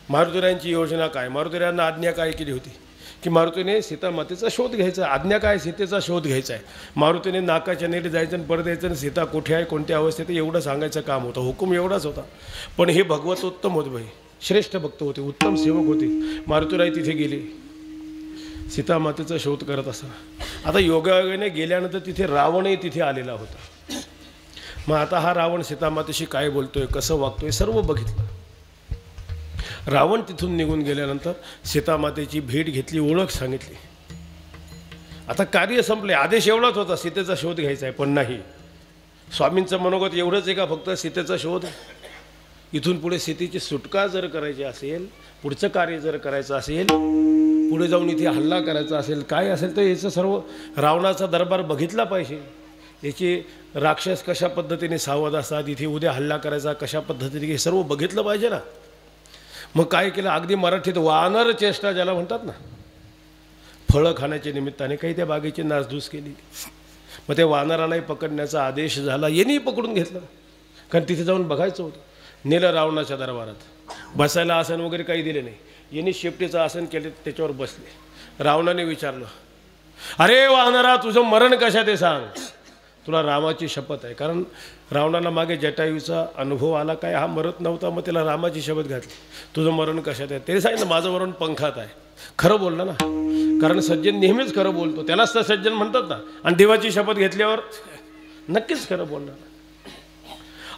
मारुतीरायांची योजना काय? मारुतीरायांना आज्ञा काय केली होती की मारुतीने सीतामातेचा शोध घ्यायचा. आज्ञा काय? सीतेचा शोध घ्यायचा आहे. मारुतीने नाकाच्या नेट जायचं आणि परत यायचं आणि सीता कुठे आहे, कोणत्या अवस्थेत, एवढं सांगायचं काम होतं. हुकूम एवढाच होता. पण हे भगवतोत्तम होते भाई, श्रेष्ठ भक्त होते, उत्तम सेवक होते. मारुतीराय तिथे गेले सीतामातेचा शोध करत असताना. आता योगायोगाने गेल्यानंतर तिथे रावणही तिथे आलेला होता. मग आता हा रावण सीतामातेशी काय बोलतोय, कसं वागतोय, सर्व बघितलं. रावण तिथून निघून गेल्यानंतर सीतामातेची भेट घेतली, ओळख सांगितली. आता कार्य संपले. आदेश एवढाच होता, सीतेचा शोध घ्यायचा आहे. पण नाही, स्वामींचं मनोगत एवढंच आहे का फक्त सीतेचा शोध? इथून पुढे सीतेची सुटका जर करायची असेल, पुढचं कार्य जर करायचं असेल, पुढे जाऊन इथे हल्ला करायचा असेल, काय असेल तर याचं सर्व रावणाचा दरबार बघितला पाहिजे. याची राक्षस कशा पद्धतीने सावध असतात, इथे उद्या हल्ला करायचा कशा पद्धतीने, हे सर्व बघितलं पाहिजे ना. मग काय केलं? अगदी मराठीत वानर चेष्टा ज्याला म्हणतात ना, फळं खाण्याच्या निमित्ताने काही त्या बागेची नासधूस केली. मग त्या वानरालाही पकडण्याचा आदेश झाला, यांनी पकडून घेतलं, कारण तिथे जाऊन बघायचं होतं. नेलं रावणाच्या दरबारात. बसायला आसन वगैरे काही दिले नाही, यांनी शेपटीचं आसन केले, त्याच्यावर बसले. रावणाने विचारलं, अरे वानरा तुझं मरण कशात आहे सांग. तुला रामाची शपथ आहे. कारण रावणाला मागे जटायूचा अनुभव आला, काय हा मरत नव्हता, मग त्याला रामाची शपथ घातली. तुझं मरण कशात आहे? ते सांगितलं माझं मरण पंखात आहे. खरं बोलला ना, कारण सज्जन नेहमीच खरं बोलतो, त्यालाच तर सज्जन म्हणतात ना. आणि देवाची शपथ घेतल्यावर नक्कीच खरं बोलणार.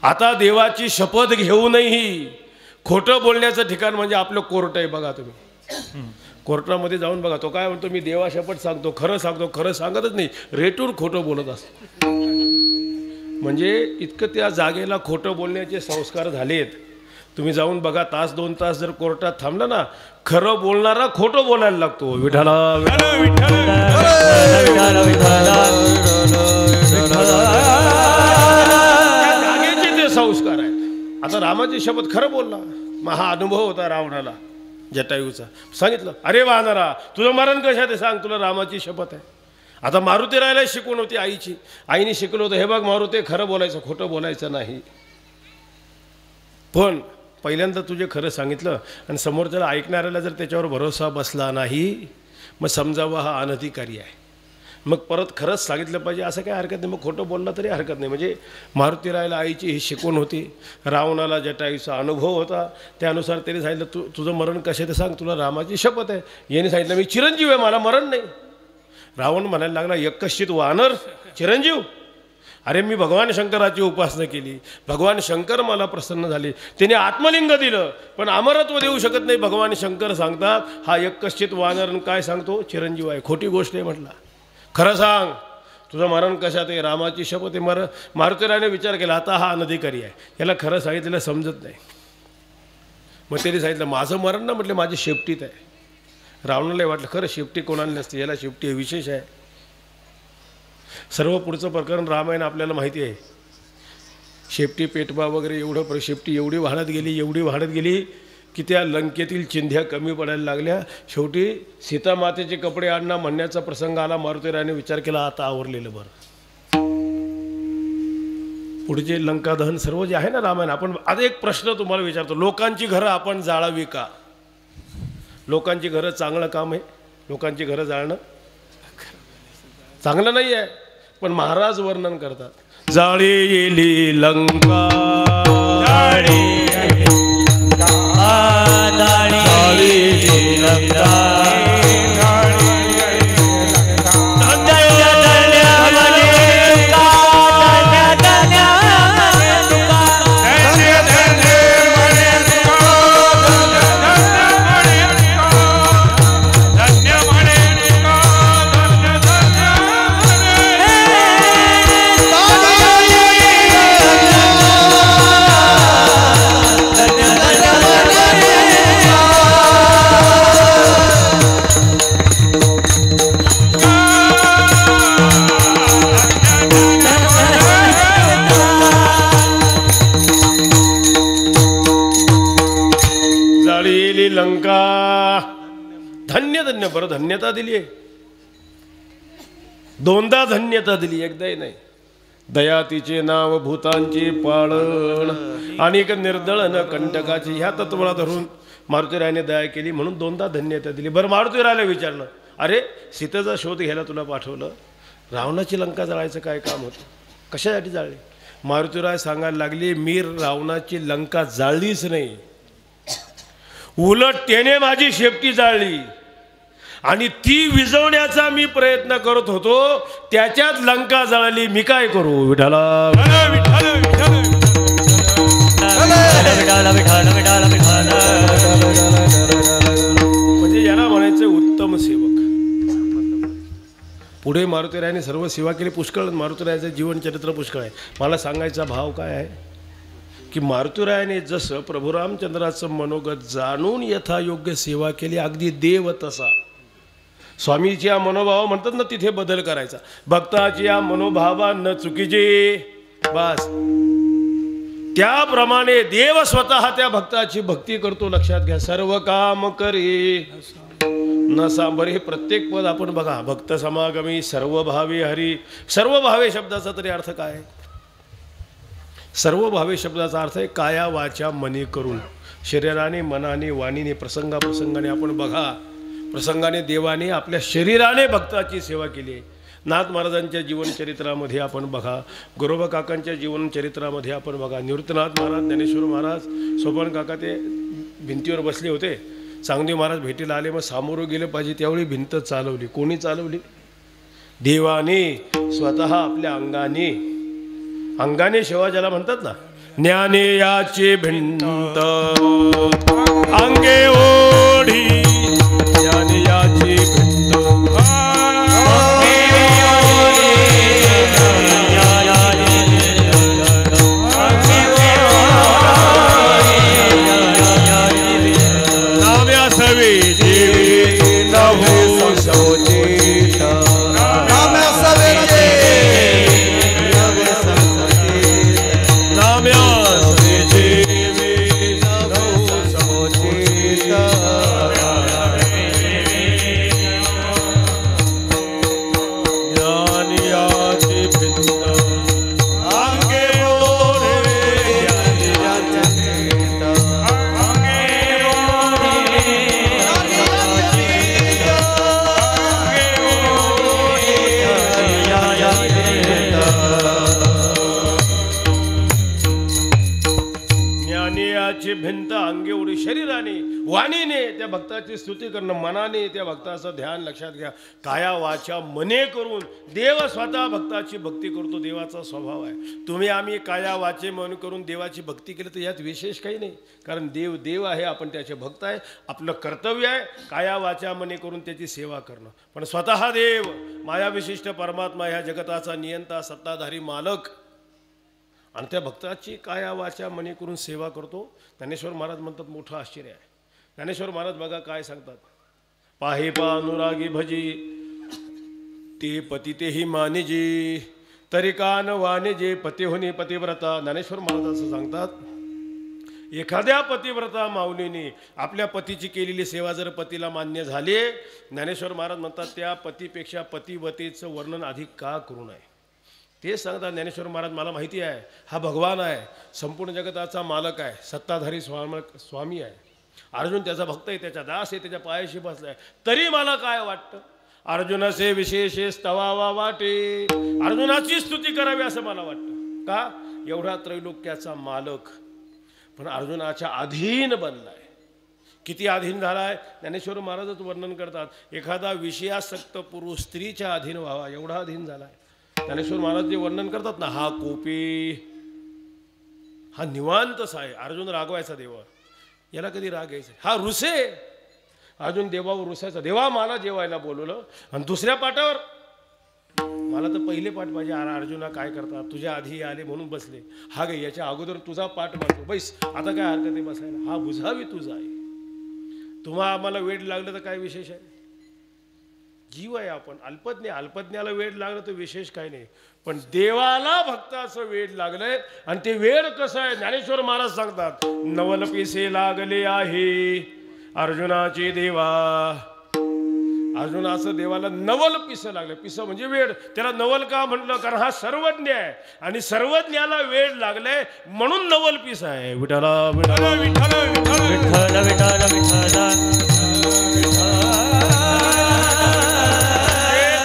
आता देवाची शपथ घेऊनही खोटं बोलण्याचं ठिकाण म्हणजे आपलं कोर्ट आहे. बघा तुम्ही कोर्टामध्ये जाऊन बघा, तो काय म्हणतो, मी देवा शपथ सांगतो, खरं सांगतो, खरं सांगतच नाही, रेटून खोटं बोलत असतो. म्हणजे इतकं त्या जागेला खोटं बोलण्याचे संस्कार झालेत. तुम्ही जाऊन बघा, तास 2 तास जर कोर्टात थांबला ना, खरं बोलणारा खोटं बोलायला लागतो. विठाला जागेचे ते संस्कार आहेत. आता रामाची शपथ खरं बोलला. मग हा अनुभव होता रावणाला जटायूचा. सांगितलं, अरे वानरा तुझं मरण कशात आहे सांग, तुला रामाची शपथ आहे. आता मारुतीरायाला शिकवण होती आईची. आईने शिकवलं होतं, हे बघ मारुती, खरं बोलायचं, खोटं बोलायचं नाही. पण पहिल्यांदा तुझे खरं सांगितलं आणि समोरच्याला ऐकणाऱ्याला जर त्याच्यावर भरोसा बसला नाही, मग समजावं हा अनधिकारी आहे. मग परत खरंच सांगितलं पाहिजे, असं काही हरकत नाही. मग खोटं बोलला तरी हरकत नाही. म्हणजे मारुतीरायाला आईची ही शिकवण होती. रावणाला जटायूचा अनुभव होता, त्यानुसार त्याने सांगितलं, तुझं मरण कशात आहे सांग, तुला रामाची शपथ आहे. याने सांगितलं, मी चिरंजीव आहे, मला मरण नाही. रावण म्हणायला लागला, यक्कश्चित वानर चिरंजीव. अरे मी भगवान शंकराची उपासना केली, भगवान शंकर मला प्रसन्न झाले, त्याने आत्मलिंग दिलं, पण अमरत्व देऊ शकत नाही. भगवान शंकर सांगतात हा एक कश्चित वानर काय सांगतो चिरंजीव आहे. खोटी गोष्ट आहे म्हटला. खरं सांग तुझं मरण कशात आहे. रामाची शपथ आहे. मारुतीरायाने विचार केला आता हा अनधिकारी आहे, याला खरं सांगितलेलं समजत नाही. मग त्याने सांगितलं माझं मरण ना, म्हटलं माझी शेपटीत आहे. रावणाला वाटलं खरं शेपटी कोणाला नसते, याला शेपटी हे विशेष आहे. सर्व पुढचं प्रकरण रामायण आपल्याला माहिती आहे. शेपटी पेटवा वगैरे एवढं शेपटी एवढी वाढत गेली की त्या लंकेतील चिंध्या कमी पडायला लागल्या. शेवटी सीतामातेचे कपडे आणणं म्हणण्याचा प्रसंग आला. मारुतीरायाने विचार केला आता आवरलेलं बरं. पुढचे लंका दहन सर्व जे आहे ना रामायण. आपण आता एक प्रश्न तुम्हाला विचारतो, लोकांची घरं आपण जाळावी का? लोकांची घरं चांगलं काम आहे? लोकांची घरं जाळणं चांगलं नाही आहे. पण महाराज वर्णन करतात जाळेली लंका लंका. धन्य धन्य बरं धन्यता दिली आहे. दोनदा धन्यता दिली, एकदाही नाही. दया तिचे नाव भूतांची पाळण आणि निर्दळन कंटकाची ह्या तत्वाला धरून मारुतीरायाने दया केली म्हणून दोनदा धन्यता दिली. बरं मारुतीरायाला विचारलं अरे सीतेचा शोध घ्यायला तुला पाठवलं, रावणाची लंका जाळायचं काय काम होतं, कशासाठी जाळली? मारुतीराय सांगायला लागली मी रावणाची लंका जाळलीच नाही, उलट त्याने माझी शेपटी जाळली आणि ती विझवण्याचा मी प्रयत्न करत होतो, त्याच्यात लंका जळाली. मी काय करू? विठाला म्हणजे याला म्हणायचं उत्तम सेवक. पुढे मारुतीरायाने सर्व सेवा केली. पुष्कळ मारुतीरायाचं जीवनचरित्र पुष्कळ आहे. मला सांगायचा भाव काय आहे की मारुतीरायाने जसं प्रभू रामचंद्राचं मनोगत जाणून यथायोग्य सेवा केली, अगदी देव तसा. स्वामीची या मनोभाव म्हणतात ना, तिथे बदल करायचा. भक्ताची या मनोभावा न चुकीचे बस त्याप्रमाणे देव स्वतः त्या भक्ताची भक्ती करतो. लक्षात घ्या. सर्व काम करे न सांबर. हे प्रत्येक पद आपण बघा. भक्त समागमी सर्व भावे हरी. सर्व भावे शब्दाचा तरी अर्थ काय? सर्व भावे शब्दाचा अर्थ आहे काया वाचा मनी करून, शरीराने मनाने वाणीने प्रसंगाप्रसंगाने आपण बघा. प्रसंगाने देवाने आपल्या शरीराने भक्ताची सेवा केली आहे. नाथ महाराजांच्या जीवनचरित्रामध्ये आपण बघा, गोरोबा काकांच्या जीवनचरित्रामध्ये आपण बघा. निवृत्तनाथ महाराज, ज्ञानेश्वर महाराज, सोपान काका ते भिंतीवर बसले होते. चांगदेव महाराज भेटीला आले. मग सामोरं गेलं पाहिजे त्यावेळी भिंत चालवली. कोणी चालवली? देवाने स्वतः आपल्या अंगाने सेवा ज्याला म्हणतात ना, ज्ञाने याची भिंत अंगे ओढी, ज्ञाने याची भिंत नाम्या सवे देवी नभो सौचिता, नाम्या सवे त्या भक्ताची स्तुती करणं, मनाने त्या भक्ताचं ध्यान लक्षात घ्या. काया वाचा मने करून देव स्वतः भक्ताची भक्ती करतो. देवाचा स्वभाव आहे. तुम्ही आम्ही काया वाचे मन करून देवाची भक्ती केली तर यात विशेष काही नाही, कारण देव देव आहे, आपण त्याचे भक्त आहे. आपलं कर्तव्य आहे काया वाचा मने करून त्याची सेवा करणं. पण स्वतः देव माया विशिष्ट परमात्मा, ह्या जगताचा नियंता, सत्ताधारी मालक, आणि त्या भक्ताची काया वाचा मने करून सेवा करतो. ज्ञानेश्वर महाराज म्हणतात मोठं आश्चर्य आहे. ज्ञानेश्वर महाराज बघा काय सांगतात. पाहे पा अनुरागी भजी ते पती तेही मानिजी, तरी कान वाणिजे पती होणे पतिव्रता. ज्ञानेश्वर महाराज असं सांगतात, एखाद्या पतिव्रता माऊलीने आपल्या पतीची केलेली सेवा जर पतीला मान्य झाली, ज्ञानेश्वर महाराज म्हणतात त्या पतीपेक्षा पतिव्रतेचं वर्णन अधिक का करू नये. ते सांगतात ज्ञानेश्वर महाराज, मला माहिती आहे हा भगवान आहे, संपूर्ण जगताचा मालक आहे, सत्ताधारी स्वामी आहे. अर्जुन त्याचा भक्त आहे, त्याचा दास आहे, त्याच्या पायाशी बसलाय, तरी मला काय वाटतं, अर्जुनाचे विशेष स्तवावा वाटे, अर्जुनाची स्तुती करावी असं मला वाटतं. का? एवढा त्रैलोक्याचा मालक पण अर्जुनाच्या अधीन बनलाय. किती अधीन झालाय ज्ञानेश्वर महाराजच वर्णन करतात. एखादा विषयासक्त पुरुष स्त्रीच्या अधीन व्हावा एवढा अधीन झालाय. ज्ञानेश्वर महाराज जे वर्णन करतात ना, हा कोपी, हा निवांतच आहे. अर्जुन रागवायचा देवावर, याला कधी राग यायचा, हा रुसे. अर्जुन देवावर रुसायचा, देवा मला जेवायला बोलवलं आणि दुसऱ्या पाठावर मला तर पहिले पाठ पाहिजे. अरे अर्जुना काय करतात, तुझ्या आधी आले म्हणून बसले, हा गे याच्या अगोदर तुझा पाठ मारतो बैस, आता काय हरकत आहे बसायला, हा बुझावी तुझा आहे. तुम्हा आम्हाला वेळ लागलं तर काय विशेष आहे, जीव आहे आपण, अल्पज्ञ, अल्पज्ञाला वेळ लागलं तर विशेष काही नाही. पण देवाला भक्ताचं वेळ लागलंय. आणि ते वेळ कसं आहे, ज्ञानेश्वर महाराज सांगतात, नवल पिसे लागले आहे अर्जुनाचे देवा. अर्जुनाचं देवाला नवल पिसं लागलं. पिसं म्हणजे वेळ. त्याला नवल का म्हटलं, कारण हा सर्वज्ञ आहे आणि सर्वज्ञाला वेळ लागलाय म्हणून नवल पिस आहे. विठ्ठला विठ्ठला विठ्ठला विठ्ठल विठ्ठल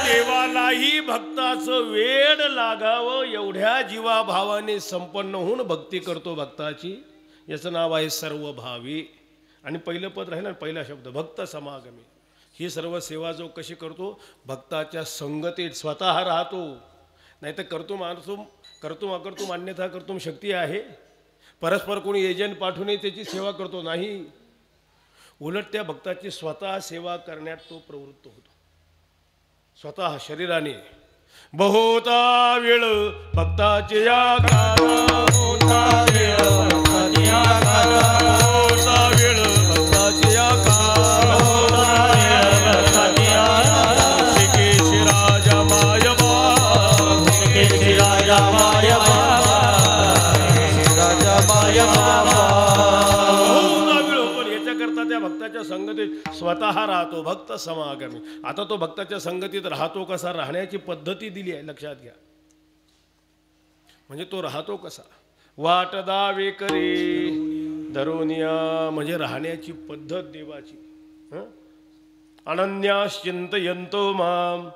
देवालाही भक्ताचं वेळ लागावं एवढ्या जीवाभावाने संपन्न होऊन भक्ती करतो भक्ताची. याचं नाव आहे सर्वभावी. आणि पहिलं पद राहिलं, पहिला शब्द भक्त समागमी. ही सर्व सेवा जो कशी करतो, भक्ताच्या संगतीत स्वतः राहतो. नाही तर कर्तुम अकर्तुम अन्यथा कर्तुम शक्ती आहे. परस्पर कोणी एजंट पाठवूनही त्याची सेवा करतो नाही. उलट त्या भक्ताची स्वतः सेवा करण्यात तो प्रवृत्त होतो, स्वतः शरीराने. बहुता वेळ भक्ताचे या काला, होता वेळ भक्ताचे या काला, होता वेळ भक्ताचे या काला, होता वेळ भक्ताचे या काला. श्रीकेशी राजा माय बाबा, श्रीकेशी राजा माय बाबा, श्रीकेशी राजा माय बाबा. बहुता वेळ पण याच्याकरता त्या भक्ताच्या संगतीत स्वतः राहतो, भक्त समागमी. आता तो भक्ताच्या संगतीत राहतो कसा, राहण्याची पद्धती दिली आहे, लक्षात घ्या. म्हणजे तो राहतो कसा, वाट दावे करे धरोनिया, म्हणजे राहण्याची पद्धत देवाची. अनन्याश्चिंतयन्तो माम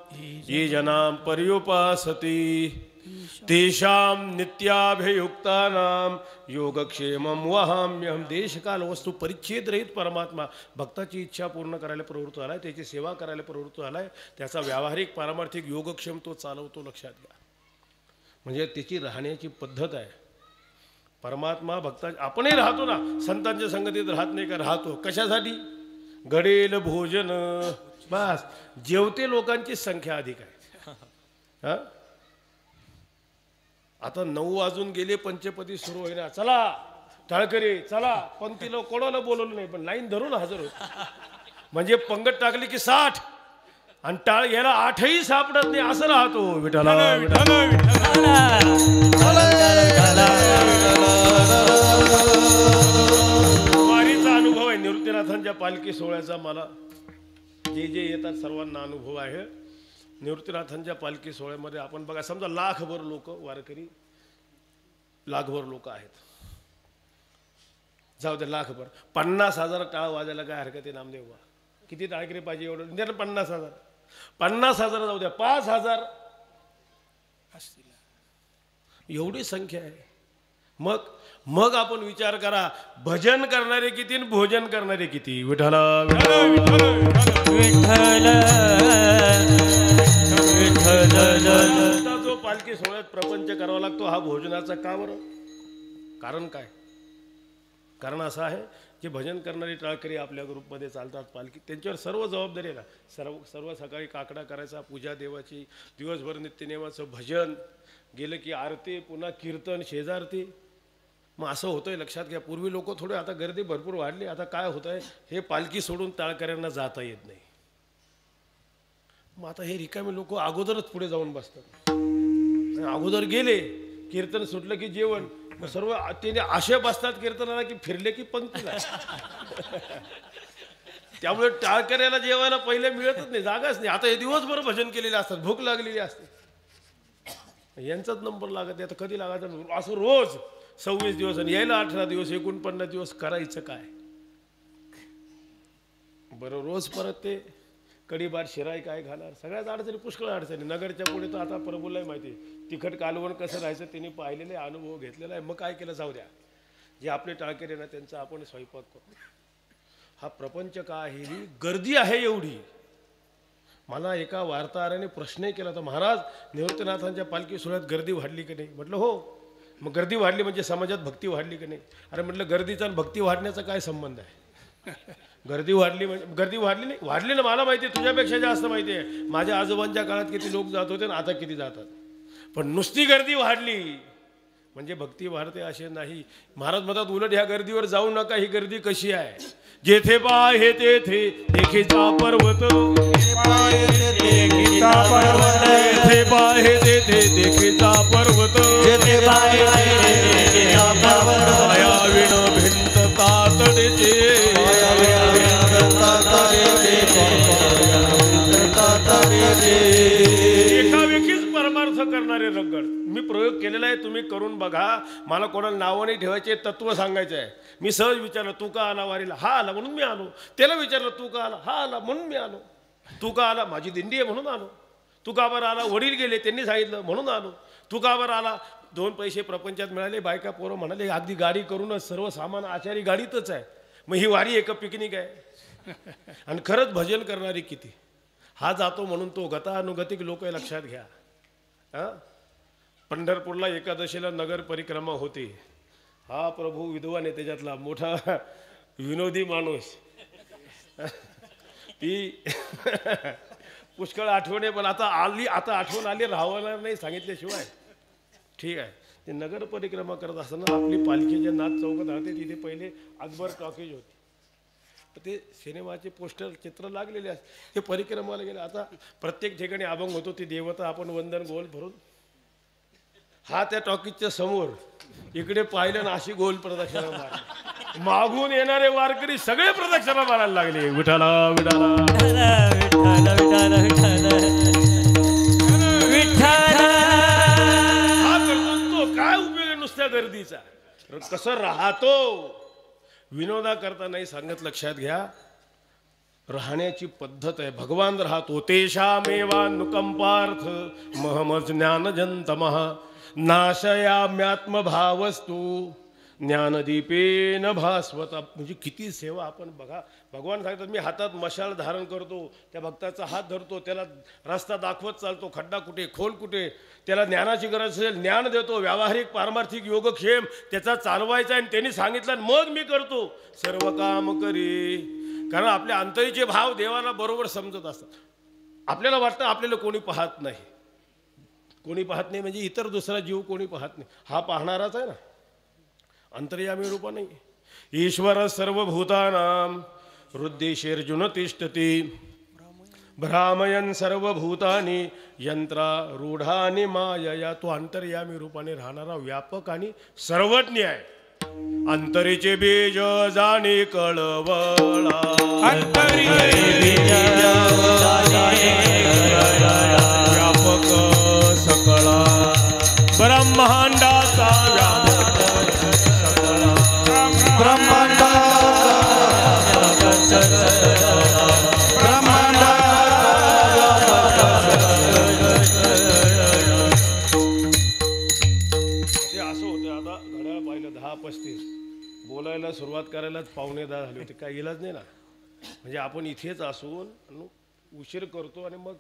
ये जनाम पर्युपासते तेषां नित्याभियुक्तानां योगक्षेमं वहाम्यहं. देशकाल वस्तू परिच्छेद रहित परमात्मा भक्ताची इच्छा पूर्ण करायला प्रवृत्त झालाय, त्याची सेवा करायला प्रवृत्त झालाय. त्याचा व्यावहारिक पारमार्थिक योगक्षेम तो चालवतो, लक्षात घ्या. म्हणजे त्याची राहण्याची पद्धत आहे. परमात्मा भक्ता, आपणही राहतो ना, संतांच्या संगतीत राहत नाही का, राहतो. कशासाठी? घडेल भोजन, बस. जेवते लोकांची संख्या अधिक आहे. हा, आता 9 वाजून गेले, पंचपदी सुरू होईना, चला टाळकरी चला, पंक्तीला कोणाला बोलवलं नाही पण लाईन धरून हजर होत. म्हणजे पंगत टाकली की 60 आणि टाळ याला 8ही सापडत नाही, असं राहतो. विठ्ठला वारीचा अनुभव आहे, निवृत्तीनाथांच्या पालखी सोहळ्याचा. मला जे जे येतात सर्वांना अनुभव आहे. निवृत्तीनाथांच्या पालखी सोहळ्यामध्ये आपण बघा, समजा लाखभर लोक वारकरी, लाखभर लोक आहेत, जाऊ दे लाखभर, 50,000 टाळ वाजायला काय हरकत आहे नामदेव? किती टाळकरी पाहिजे एवढं? 50,000, 50,000 जाऊ द्या, 5,000 असतील, एवढी संख्या आहे. मग आपण विचार करा, भजन करणारे किती आणि भोजन करणारे किती. विठ्ठला विठ्ठल विठ्ठल. जो पालखी सोहळ्यात प्रपंच करावा लागतो हा भोजनाचा का बरं? कारण काय? कारण असं आहे की भजन करणारी टाळकरी आपल्या ग्रुपमध्ये चालतात, पालखी त्यांच्यावर सर्व जबाबदारी आहे ना. सर्व सकाळी काकडा करायचा, पूजा देवाची, दिवसभर नित्यनेमाचं भजन, गेलं की आरती, पुन्हा कीर्तन, शेजारती. मग असं होतंय, लक्षात घ्या. पूर्वी लोक थोडे, आता गर्दी भरपूर वाढली. आता काय होत आहे, हे पालखी सोडून टाळकऱ्यांना जाता येत नाही. मग आता हे रिकामे लोक अगोदरच पुढे जाऊन बसतात. अगोदर गेले, कीर्तन सुटलं की जेवण, मग सर्व त्याने असे बसतात कीर्तनाला की फिरले की पंक्तीला. त्यामुळे टाळकऱ्याला जेवायला पहिले मिळतच नाही, जागाच नाही. आता हे दिवसभर भजन केलेले असतात, भूक लागलेली असते, यांचाच नंबर लागत नाही. आता कधी लागायचं असं रोज 26 दिवस आणि यायला 18 दिवस, 49 दिवस करायचं काय बरं? रोज परत ते कढीभात शिराई काय घालणार, सगळ्याच अडचणी, पुष्कळ अडचणी. नगरच्या पुढे तर आता प्रभूलाही माहिती आहे तिखट कालवण कसं राहायचं, त्यांनी पाहिलेलं आहे, अनुभव घेतलेला आहे. मग काय केलं, जाऊ द्या, जे आपले टाळकरी ना त्यांचा आपण स्वयंपाक करू. हा प्रपंच का आहे, ही गर्दी आहे एवढी. मला एका वार्ताहराने प्रश्नही केला होता, महाराज निवृत्तीनाथांच्या पालखी सोहळ्यात गर्दी वाढली की नाही? म्हटलं हो. मग गर्दी वाढली म्हणजे समाजात भक्ती वाढली की नाही? अरे म्हटलं गर्दीचा आणि भक्ती वाढण्याचा काय संबंध आहे? गर्दी वाढली म्हणजे गर्दी वाढली नाही, वाढली ना, मला माहिती आहे, तुझ्यापेक्षा जास्त माहिती आहे. माझ्या आजोबांच्या काळात किती लोक जात होते आणि आता किती जातात. पण नुसती गर्दी वाढली म्हणजे भक्ती वाढते असे नाही. महाराज म्हणतात उलट ह्या गर्दीवर जाऊ नका. ही गर्दी कशी आहे, जेथे पाहे तेथे देखीचा पर्वत, जेथे पाहे तेथे देखीचा पर्वत, माया विण भिंत तातडीचे, एकावेळीच परमार्थ करणारे रंगड. मी प्रयोग केलेला आहे, तुम्ही करून बघा. मला कोणाला नावं नाही ठेवायचे, तत्व सांगायचं आहे. मी सहज विचारलं, तू का आला वारीला? हा आला म्हणून मी आलो. त्याला विचारलं, तू का आला? हा आला म्हणून मी आलो. तू का आला? माझी दिंडी आहे म्हणून आलो. तू का बरं आला? वडील गेले, त्यांनी सांगितलं म्हणून आलो. तू का बरं आला? 2 पैसे प्रपंचात मिळाले, बायका पोरं म्हणाले अगदी गाडी करूनच, सर्व सामान आचारी गाडीतच आहे. मग ही वारी एक पिकनिक आहे. आणि खरंच भजन करणारी किती. हा जातो म्हणून तो गतानुगतिक लोक लक्षात घ्या. पंढरपूरला एकादशीला नगर परिक्रमा होती. हा प्रभू विद्वान आहे, त्याच्यातला मोठा विनोदी माणूस. ती पुष्कळ आठवण आहे, पण आता आठवण आली, राहणार नाही सांगितल्याशिवाय. ठीक आहे. ते नगर परिक्रमा करत असताना आपली पालखी ज्या नाथ चौकात राहते तिथे पहिले अकबर टॉकीज होती. ते सिनेमाचे पोस्टर चित्र लागलेले असते. ते परिक्रमाला गेले. आता प्रत्येक ठिकाणी अभंग होतो, ती देवता आपण वंदन गोल भरून. हा त्या टॉकीजच्या समोर इकडे पाहिलं ना, अशी गोल प्रदक्षिणा मारली. मागून येणारे वारकरी सगळे प्रदक्षिणा मारायला लागले. विठाला विठाला विठ्ठल विठ्ठल. हा करतो तो काय उपयोग आहे नुसत्या गर्दीचा? कसं राहतो विनोदा करता नाही सांगत, लक्षात घ्या. राहण्याची पद्धत आहे. भगवान राहतो तेषामेवानुकंपार्थ महमज ज्ञानजंतमः नाशयाम्यात्मभावस्तु ज्ञानदीपेन भास्वत. म्हणजे किती सेवा आपण बघा. भगवान सांगतात मी हातात मशाल धारण करतो, त्या भक्ताचा हात धरतो, त्याला रस्ता दाखवत चालतो, खड्डा कुठे खोल कुठे, त्याला ज्ञानाची गरज असेल ज्ञान देतो, व्यावहारिक पारमार्थिक योगक्षेम त्याचा चालवायचा आणि त्यांनी सांगितलं मग मी करतो सर्व काम करी. कारण आपल्या अंतरीचे भाव देवाला बरोबर समजत असतात. आपल्याला वाटतं आपल्याला कोणी पाहत नाही. कोणी पाहत नाही म्हणजे इतर दुसरा जीव कोणी पाहत नाही. हा पाहणाराच आहे ना, अंतर्यामी रूप नाही. ईश्वर सर्वभूतानां हृद्देशेर्जुन तिष्ठति भ्रामयन सर्वभूतानि यंत्रारूढानि मायया. तो अंतर्यामी रूपाने राहणारा व्यापक आणि सर्वज्ञ आहे. अंतरीचे बीज जाणे कळवळा, व्यापक सकळा ब्रह्मांडाचा व्यापक सकळा, ते असं होतं. आता घड्याळ पाहिलं मला सुरुवात करायलाच 9:45 झाली होती, काय इलाज नाही ना. म्हणजे आपण इथेच असून उशीर करतो आणि मग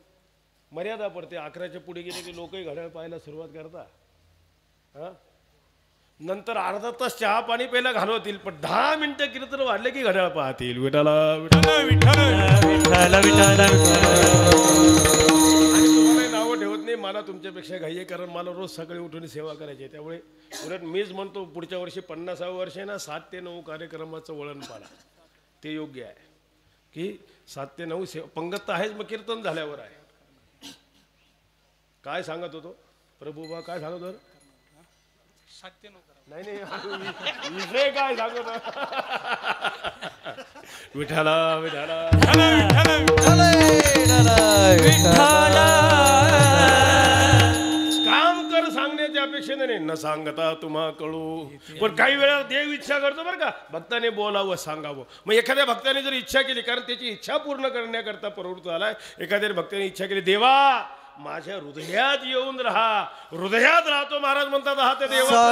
मर्यादा पडते. 11च्या पुढे गेले की लोकही घड्याळ पाहायला सुरुवात करता. हां, नंतर अर्धा तास चहा पाणी पहिला घालवतील, पण 10 मिनिटं कीर्तन वाढले की घड्याळ पाहतील. विठाला विठ्ठल विठ्ठल विठ्ठल विठ्ठल आणि तुम्हाला नावं ठेवत नाही, मला तुमच्यापेक्षा घाई आहे, कारण मला रोज सकाळी उठून सेवा करायची आहे. त्यामुळे उलट मीच म्हणतो पुढच्या वर्षी 50वे वर्ष आहे ना 7 ते 9 कार्यक्रमाचं वळण पाडा. ते योग्य आहे की 7 ते 9 पंगत तर आहेच, मग कीर्तन झाल्यावर आहे. काय सांगत होतो प्रभुबा, काय सांगत होतो? नाही नाही, विषय काय सांगत होतो? विठाला विठाला काम कर सांगण्याच्या अपेक्षेने नाही, न सांगता तुम्हा कळू. पण काही वेळा देव इच्छा करतो बरं का, भक्ताने बोलावं सांगावं. मग एखाद्या भक्ताने जर इच्छा केली, कारण त्याची इच्छा पूर्ण करण्याकरता प्रवृत्त झालाय, एखाद्या भक्ताने इच्छा केली, देवा माझ्या हृदयात येऊन राहा, हृदयात राहतो महाराज म्हणतात, हा ते देवा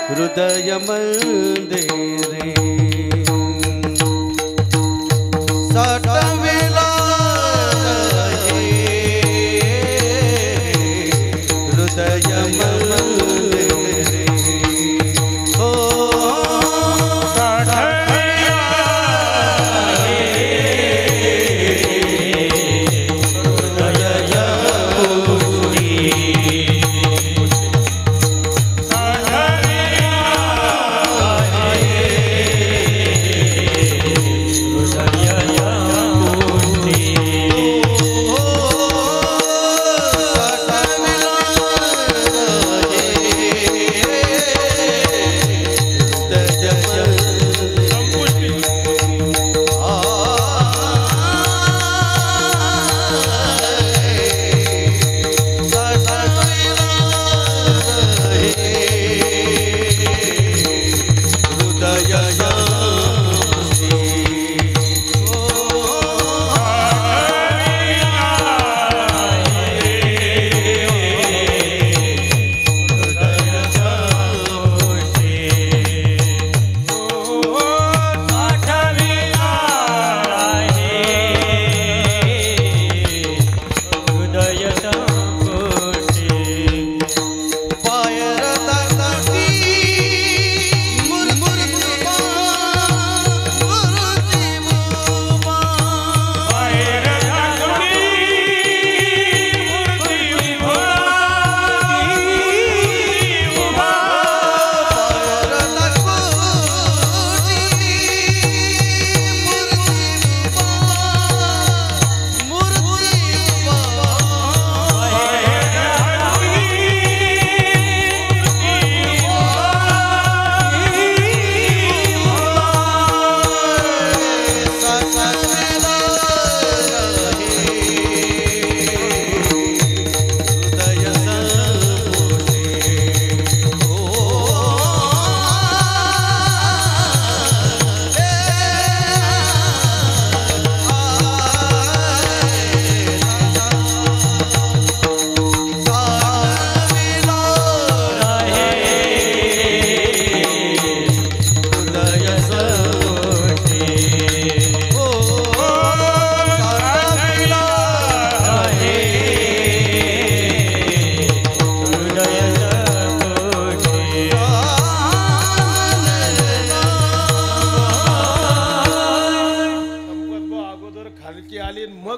हृदय मंदिरे साठविला हृदय मंदिरे हो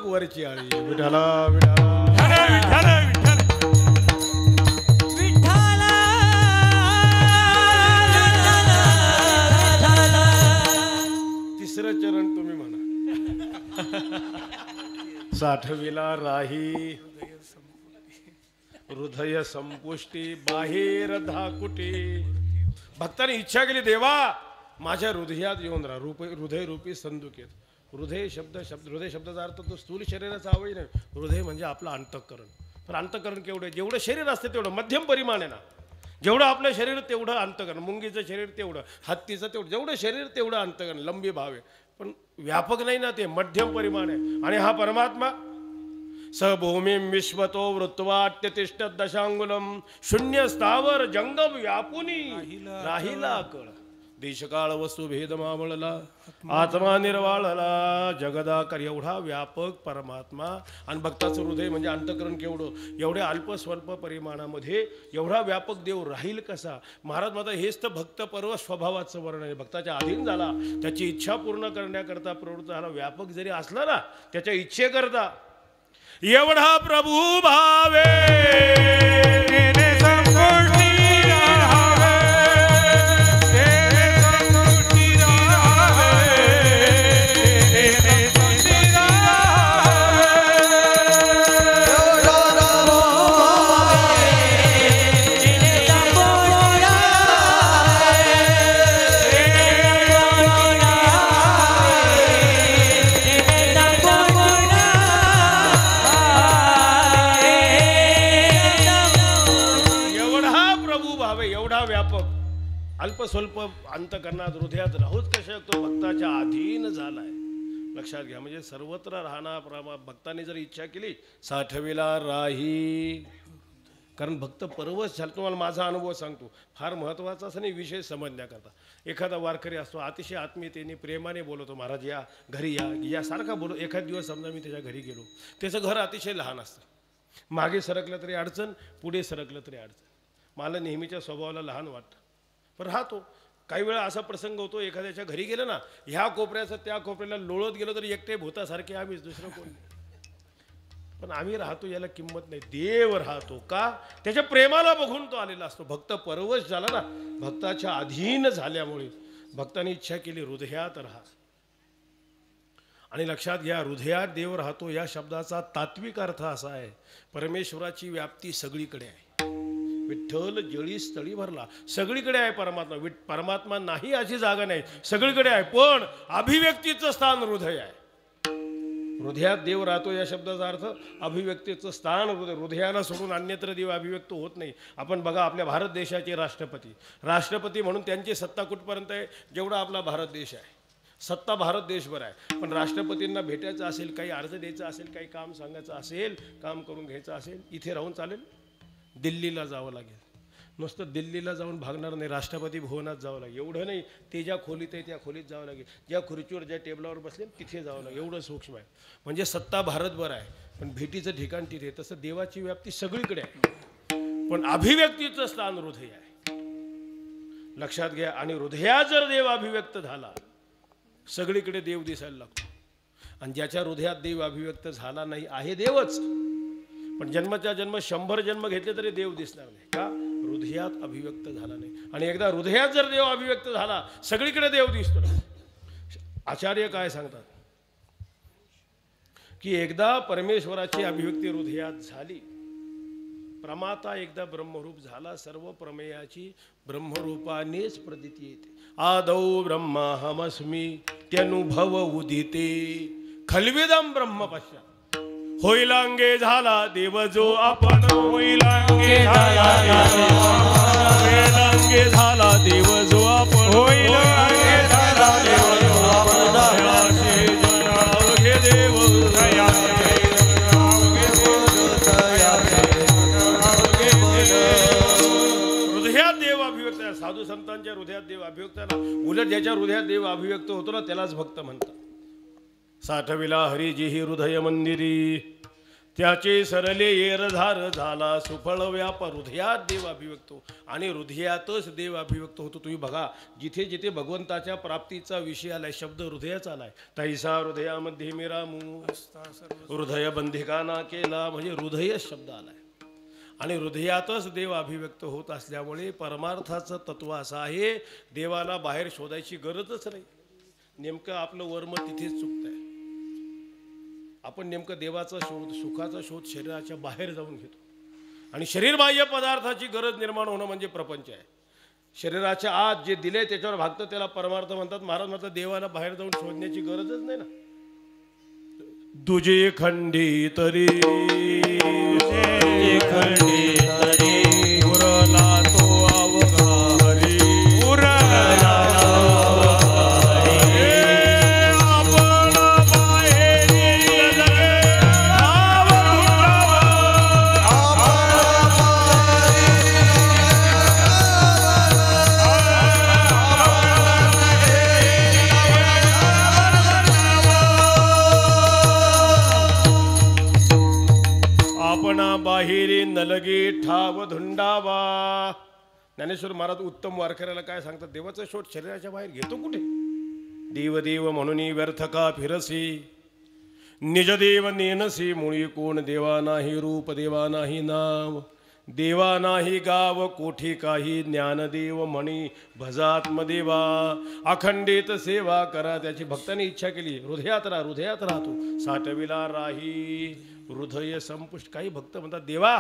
वरची आळी. विठाला विठाला तिसरं चरण तुम्ही म्हणा. साठविला राही हृदय संपुष्टी बाहेर धाकुटी. भक्ताने इच्छा केली, देवा माझ्या हृदयात येऊन राहा. हृदय रूपी संदुकेत. हृदय शब्दाचा अर्थ तो स्थूल शरीराचा आवय नाही. हृदय म्हणजे आपलं अंतःकरण. पण अंतःकरण केवढं? जेवढं शरीर असते तेवढं मध्यम परिमाण आहे ना. जेवढं आपलं शरीर तेवढं अंतःकरण. मुंगीचं शरीर तेवढं, हत्तीचं तेवढं, जेवढं शरीर तेवढं अंतःकरण. लंबी भाव आहे पण व्यापक नाही ना, ते मध्यम परिमाण आहे. आणि हा परमात्मा स भूमिं विश्वतो वृत्वाट्यतिष्ठत् दशांगुलम शून्य स्थावर जंगम व्यापुनी राहिला कळ देशकाळ वस्तू भेद मावळला आत्मा निर्वाळला जगदाकार एवढा व्यापक परमात्मा आणि भक्ताचं हृदय म्हणजे अंतकरण केवढं एवढ्या अल्प स्वल्प परिमाणामध्ये एवढा व्यापक देव राहील कसा. महाराज म्हणतात हेच तर भक्त पर्व स्वभावाचं वर्णन आहे. भक्ताच्या अधीन झाला त्याची इच्छा पूर्ण करण्याकरता प्रवृत्त झाला व्यापक जरी असला ना त्याच्या इच्छेकरता एवढा प्रभू भावे स्वल्प अंतकरणात हृदयात राहूच कशा तो भक्ताच्या अधीन झालाय. लक्षात घ्या म्हणजे सर्वत्र राहणार भक्ताने जर इच्छा केली साठविला राही. कारण भक्त परवश झाला. तुम्हाला माझा अनुभव सांगतो फार महत्त्वाचा असं नाही विषय समजण्याकरता. एखादा वारकरी असतो अतिशय आत्मीयतेने प्रेमाने बोलवतो महाराज या घरी या सारखा बोलतो. एखाद दिवस समजा मी त्याच्या घरी गेलो त्याचं घर अतिशय लहान असतं. मागे सरकलं तरी अडचण पुढे सरकलं तरी अडचण. मला नेहमीच्या स्वभावाला लहान वाटतं पण राहतो. काही वेळा असा प्रसंग होतो एखाद्याच्या घरी गेलं ना ह्या कोपऱ्याचं त्या कोपऱ्याला लोळत गेलो तरी एकटे भूतासारखे आम्हीच दुसरं कोण. पण आम्ही राहतो याला किंमत नाही. देव राहतो का त्याच्या प्रेमाला बघून तो आलेला असतो. भक्त परवश झाला ना भक्ताच्या अधीन झाल्यामुळे भक्ताने इच्छा केली हृदयात राहा. आणि लक्षात घ्या हृदयात देव राहतो या शब्दाचा तात्विक अर्थ असा आहे परमेश्वराची व्याप्ती सगळीकडे आहे. विठ्ठल जळी स्थळी भरला सगळीकडे आहे परमात्मा. परमात्मा नाही अशी जागा नाही सगळीकडे आहे. पण अभिव्यक्तीचं स्थान हृदय आहे. हृदयात देव राहतो या शब्दाचा अर्थ अभिव्यक्तीचं स्थान हृदयाला सोडून अन्यत्र देव अभिव्यक्त होत नाही. आपण बघा आपल्या भारत देशाचे राष्ट्रपती म्हणून त्यांची सत्ता कुठपर्यंत आहे जेवढा आपला भारत देश आहे. सत्ता भारत देशभर आहे पण राष्ट्रपतींना भेटायचं असेल काही अर्ज द्यायचा असेल काही काम सांगायचं असेल काम करून घ्यायचं असेल इथे राहून चालेल. दिल्लीला जावं लागेल. नुसतं दिल्लीला जाऊन भागणार नाही राष्ट्रपती भवनात जावं लागेल. एवढं नाही ते ज्या खोलीत आहे त्या खोलीत जावं लागेल. ज्या खुर्चीवर ज्या टेबलावर बसले तिथे जावं लागेल. एवढं सूक्ष्म आहे. म्हणजे सत्ता भारतभर आहे पण भेटीचं ठिकाण तिथे. तसं देवाची व्याप्ती सगळीकडे आहे पण अभिव्यक्तीचं स्थान हृदय आहे. लक्षात घ्या. आणि हृदयात जर देव अभिव्यक्त झाला सगळीकडे देव दिसायला लागतो. आणि ज्याच्या हृदयात देव अभिव्यक्त झाला नाही आहे देवच पण जन्मच्या जन्म 100 जन्म घेतले तरी देव दिसणार नाही का हृदयात अभिव्यक्त झाला नाही. आणि एकदा हृदयात जर देव अभिव्यक्त झाला सगळीकडे देव दिसतो. आचार्य काय सांगतात की एकदा परमेश्वराची अभिव्यक्ती हृदयात झाली प्रमाता एकदा ब्रह्मरूप झाला सर्व प्रमेयाची ब्रह्मरूपानेच प्रतीती येते. आदौ ब्रह्माहमस्मी त्यनुभव उदिते खलविदम ब्रह्म पश्चात होईलांगे झाला देव जो आपण होईलांगे झाला देव जो आपण होईलांगे झाला देव जो आपण देव हृदयात देव अभिव्यक्त आहे. साधू संतांच्या हृदयात देव अभिव्यक्त आहे ना. उलट ज्याच्या हृदयात देव अभिव्यक्त होतो ना त्यालाच भक्त म्हणतात. साठविला हरिजी ही हृदय मंदिरी त्याचे सरले येरधार झाला सुफळ व्याप. हृदयात देव अभिव्यक्त हो आणि हृदयातच देव अभिव्यक्त होतो. तुम्ही बघा जिथे जिथे भगवंताच्या प्राप्तीचा विषय आलाय शब्द हृदयाचा आलाय. तैसा हृदयामध्ये मिरामू हृदय बंधिकाना केला म्हणजे हृदय शब्द आलाय. आणि हृदयातच देव अभिव्यक्त होत असल्यामुळे परमार्थाचं तत्व असं आहे देवाला बाहेर शोधायची गरजच नाही. नेमकं आपलं वर्म तिथेच चुकत आहे. आपण नेमकं देवाचा शोध सुखाचा शोध शरीराच्या बाहेर जाऊन घेतो आणि शरीरबाह्य पदार्थाची गरज निर्माण होणं म्हणजे प्रपंच आहे. शरीराच्या आत जे दिले त्याच्यावर भागतं त्याला परमार्थ म्हणतात. महाराज म्हणतात देवाला बाहेर जाऊन शोधण्याची गरजच नाही ना. तुझे खंडी तरी उरला तो अवघा हरी उरला आपण बाहेर नलगे ठाव धुंडावा. ज्ञानेश्वर महाराज उत्तम वारकऱ्याला काय सांगतात, देवाचा शोध शरीराच्या बाहेर घेतो कुठे. देव देव म्हणून व्यर्थ का फिरसी, निज देव नेनसी मुळी कोण. देवा नाही रूप देवा नाही नाव, देवा नाही गाव कोठी काही. ज्ञानदेव म्हणी भजात्मदेवा, अखंडित सेवा करा. त्याची भक्तांनी इच्छा केली, हृदयात राहा, हृदयात राहतो. साठविला राही हृदय संपुष्ट. काही भक्त म्हणतात देवा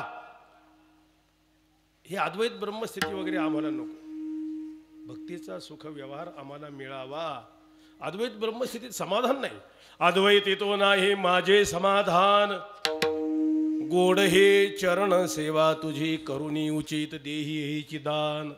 हे अद्वैत ब्रह्मस्थिती वगैरे आम्हाला नको, भक्तीचा सुख व्यवहार आम्हाला मिळावा. अद्वैत ब्रह्मस्थितीत समाधान नाही. अद्वैत येतो नाही माझे समाधान, गोड हे चरण सेवा तुझी करुणी उचित. देही हेची दान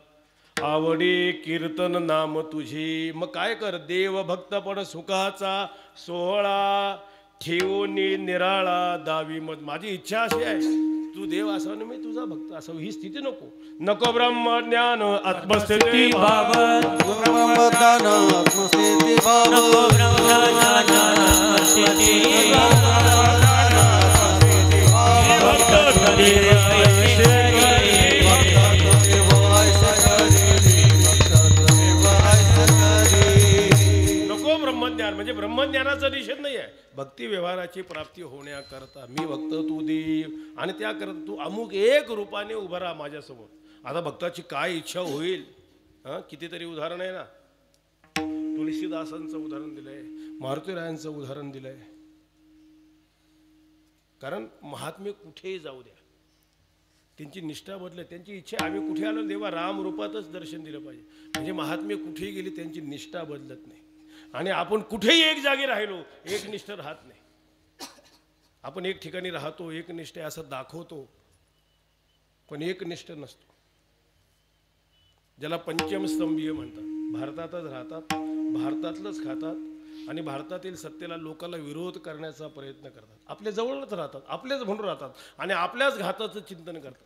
आवडे कीर्तन नाम तुझी. मग काय कर, देव भक्तपण सुखाचा सोहळा ठेवून निराळा दावी. मग माझी इच्छा अशी आहे, तू देव असावं मी तुझा भक्त असावं, ही स्थिती नको. नको ब्रह्मज्ञान आत्मस्थिती भाव, ब्रह्मज्ञान आत्मस्थिती भाव, नको ब्रह्मज्ञान आत्मस्थिती भाव. भक्त देव ऐसे नको ब्रह्मज्ञान म्हणजे ब्रह्मज्ञानाचा निषेध नाही आहे. भक्ती व्यवहाराची प्राप्ती होण्याकरता मी भक्त तू देव, आणि त्याकरता तू अमुक एक रूपाने उभा राहा माझ्यासमोर. आता भक्ताची काय इच्छा होईल, कितीतरी उदाहरण आहे ना. तुलसीदासांचं उदाहरण दिलंय, मारुतीरायांचं उदाहरण दिलंय. कारण महात्मे कुठेही जाऊ द्या, त्यांची निष्ठा बदलत, त्यांची इच्छा. आम्ही कुठे आलो देवा राम रूपातच दर्शन दिलं पाहिजे. म्हणजे महात्मे कुठेही गेली त्यांची निष्ठा बदलत नाही. आणि आपण कुठेही एक जागी राहिलो एक निष्ठ राहत नाही. आपण एक ठिकाणी राहतो एक निष्ठ असं दाखवतो, पण एक निष्ठ नसतो. ज्याला पंचमस्तंभीय म्हणतात, भारतातच राहतात, भारतातलंच खातात आणि भारतातील सत्तेला लोकांना विरोध करण्याचा प्रयत्न करतात. आपल्या जवळच राहतात, आपलेच म्हणून राहतात आणि आपल्याच घाताचं चिंतन करतात.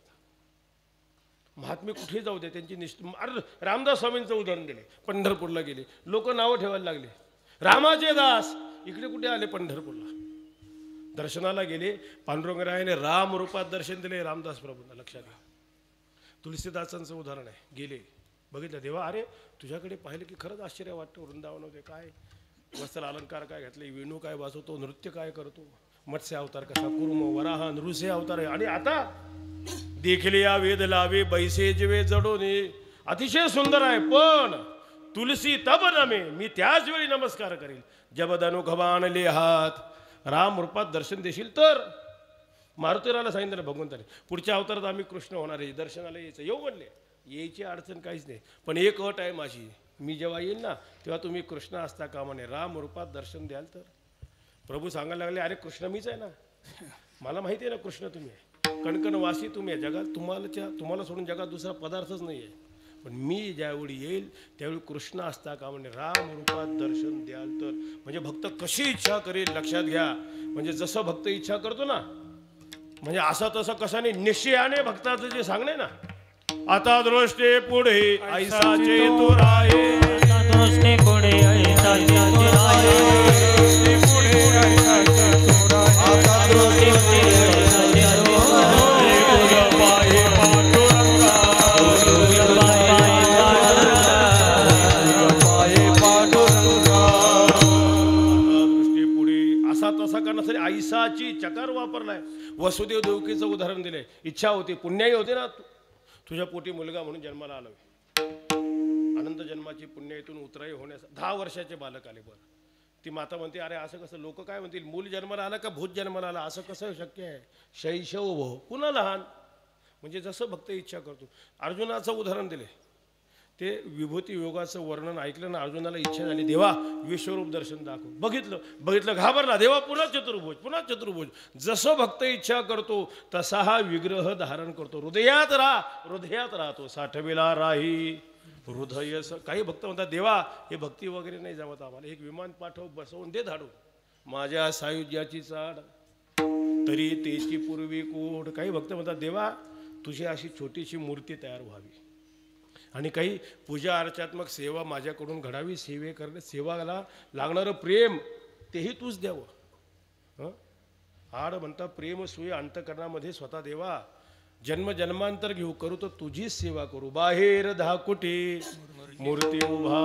महात्मे कुठे जाऊ दे त्यांची निष्ठा. रामदास स्वामींचं उदाहरण दिले, पंढरपूरला गेले, लोक नावं ठेवायला लागले रामाचे दास. इकडे कुठे आले, पंढरपूरला दर्शनाला गेले. पांडुरंगरायाने राम रूपात दर्शन दिले रामदास प्रभूंना. लक्षात घ्या. तुलसीदासांचं उदाहरण आहे, गेले बघितलं देवा, अरे तुझ्याकडे पाहिलं की खरंच आश्चर्य वाटतं. वृंदावनमध्ये काय वस्त्र अलंकार काय घातले, वेणू काय वाजवतो, नृत्य काय करतो, मत्स्य अवतार कसा, कुर्म वराह नृसिंह अवतार आहे. आणि आता देखले या वेद लावे बैसे जिवे जडोने. अतिशय सुंदर आहे, पण तुलसी तब नमे, मी त्याच वेळी नमस्कार करेल जब धनुखबाण ले हात. राम रूपात दर्शन देशील तर. मारुतीराला सांगितलं भगवंताने, पुढच्या अवतारात आम्ही कृष्ण होणार आहे, दर्शनाला यायचं. येऊ म्हणले, यायची अडचण काहीच नाही, पण एक अट आहे माझी, मी जेव्हा येईल ना तेव्हा तुम्ही कृष्ण असता कामा नये, राम रूपात दर्शन द्याल तर. प्रभू सांगायला लागले, अरे कृष्ण मीच आहे ना, मला माहिती आहे ना कृष्ण तुम्ही आहे, कणकणवासी तुम्ही आहे, जगात तुम्हाला सोडून जगात दुसरा पदार्थच नाही आहे. पण मी ज्यावेळी येईल त्यावेळी कृष्ण असता कामा नये, राम रूपात दर्शन द्याल तर. म्हणजे भक्त कशी इच्छा करेल लक्षात घ्या. म्हणजे जसं भक्त इच्छा करतो ना, म्हणजे असं तसं कशाने निश्चयाने भक्ताचं जे सांगणे ना, आता दृष्टे पुढे ऐसाचे तो राये, आता दृष्टी पुढे ऐसाचे तो राये, आता दृष्टी पुढे ऐसाचे तो राये. तुझ पाये पांडुरंगा, पाये पांडुरंगा. दृष्टी पुढे असा तसा करण्यासाठी ऐसाची चकार वापरलाय. वसुदेव देवकीचं उदाहरण दिलंय. इच्छा होती, पुण्याई होते ना, तुझ्या पोटी मुलगा म्हणून जन्माला आलो. अनंत जन्माची पुण्य इथून उतराई होण्यास 10 वर्षाचे बालक आले. बरं, ती माता म्हणते, अरे असं कसं, लोक काय म्हणतील, मूल जन्माला आला का भूत जन्माला आला, असं कसं शक्य आहे. शैशव भो पुन्हा लहान. म्हणजे जसं भक्त इच्छा करतो. अर्जुनाचं उदाहरण दिले, ते विभूती योगाचं वर्णन ऐकलं ना, अर्जुनाला इच्छा झाली, देवा विश्वरूप दर्शन दाखव. बघितलं घाबरला. देवा पुन्हा चतुर्भुज. जसं भक्त इच्छा करतो तसा हा विग्रह धारण करतो. हृदयात राहतो. साठविला राही हृदय. काही भक्त म्हणतात, देवा हे भक्ती वगैरे नाही जमत आम्हाला, एक विमान पाठव, बसवून दे धाडू, माझ्या सायुज्याची चाड तरी तेची पूर्वी कोड. काही भक्त म्हणतात, देवा तुझी अशी छोटीशी मूर्ती तयार व्हावी, आणि काही पूजा अर्चात्मक सेवा माझ्याकडून घडावी, सेवाला लागणारं प्रेम तेही तूच द्यावं. आड म्हणता प्रेम सुये अंतकरणामध्ये स्वतः देवा जन्म जन्मांतर घेऊ करू तर तुझीच सेवा करू बाहेर धाकुटी मूर्ती उभा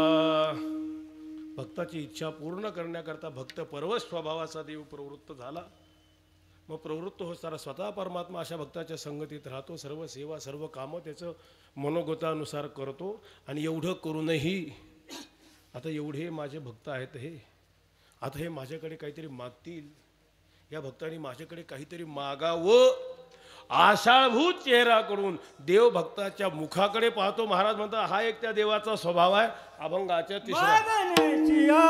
भक्ताची इच्छा पूर्ण करण्याकरता भक्त परवश स्वभावाचा देव प्रवृत्त झाला मग प्रवृत्त होताना स्वतः परमात्मा अशा भक्ताच्या संगतीत राहतो सर्व सेवा सर्व कामं त्याचं मनोगतानुसार करतो आणि एवढं करूनही आता एवढे माझे भक्त आहेत हे आता हे माझ्याकडे काहीतरी मागतील या भक्तांनी माझ्याकडे काहीतरी मागावं आशाभूत चेहरा करून देव भक्ताच्या मुखाकडे पाहतो महाराज म्हणतात हा एक त्या देवाचा स्वभाव आहे अभंगाच्या तिसऱ्या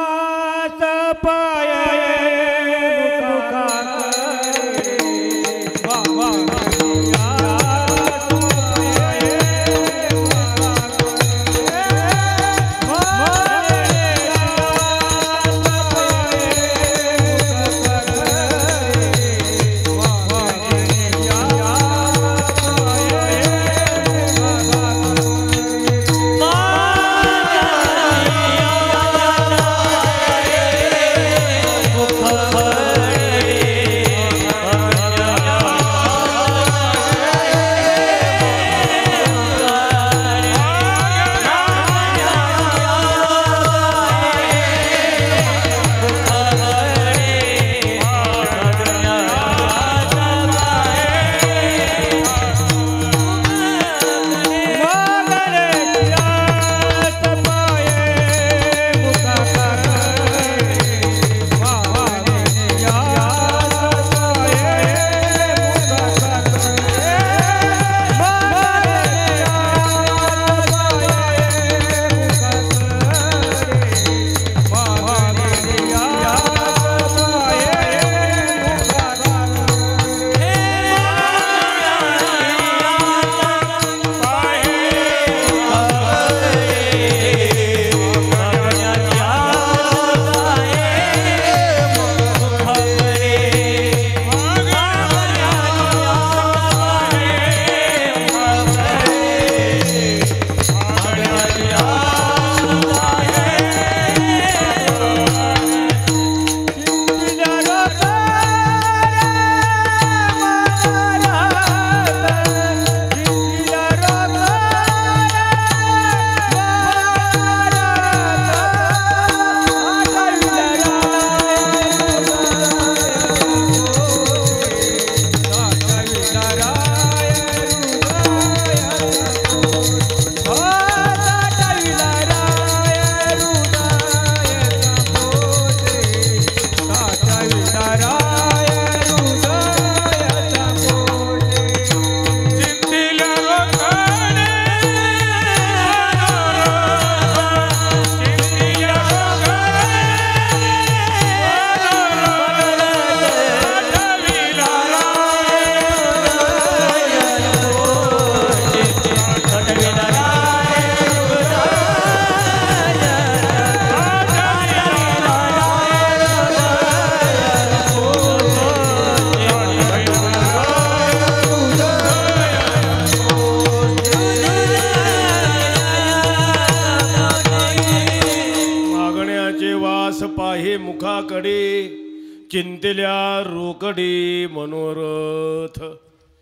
मुखाकडे चिंतल्या रोकडे मनोरथ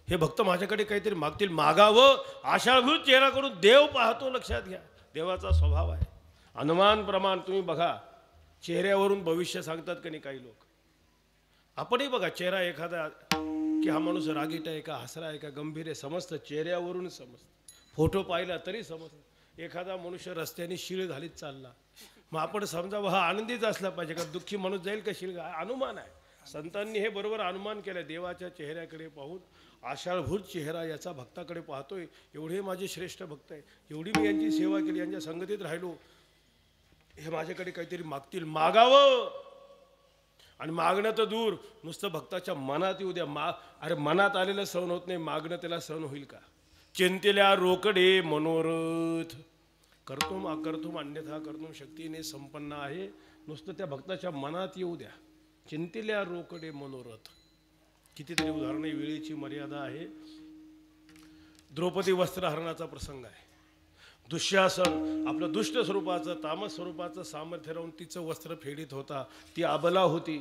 हे भक्त माझ्याकडे काहीतरी मागतील मागावं आशाभूत चेहरा करून देव पाहतो लक्षात घ्या देवाचा स्वभाव आहे अनुमान प्रमाण तुम्ही बघा चेहऱ्यावरून भविष्य सांगतात की नाही काही लोक आपणही बघा चेहरा एखादा की हा माणूस रागीट आहे का हसरा आहे का गंभीर आहे समजतं चेहऱ्यावरून समजतं फोटो पाहिला तरी समजतं एखादा मनुष्य रस्त्याने शीळ घालीत चालला मग आपण समजावं हा आनंदीच असला पाहिजे का दुःखी माणूस जाईल का शीळ अनुमान आहे संतांनी हे बरोबर अनुमान केलं देवाच्या चेहऱ्याकडे पाहून आषाढभूत चेहरा याचा भक्ताकडे पाहतोय एवढे माझे श्रेष्ठ भक्त आहे एवढी मी यांची सेवा केली यांच्या संगतीत राहिलो हे माझ्याकडे काहीतरी मागतील मागावं आणि मागणं तर दूर नुसतं भक्ताच्या मनात येऊ द्या अरे मनात आलेलं सहन होत नाही मागणं त्याला सहन होईल का चिंतेल्या रोकडे मनोरथ करतो अन्यथा करतो शक्तीने संपन्न आहे नुसतं त्या भक्ताच्या मनात येऊ द्या चिंतेल्या रोकडे मनोरथ कितीतरी उदाहरणे वेळेची मर्यादा आहे द्रौपदी वस्त्रहरणाचा प्रसंग आहे दुःशासन आपलं दुष्ट स्वरूपाचं तामस स्वरूपाचं सामर्थ्य राहून तिचं वस्त्र फेडीत होता ती अबला होती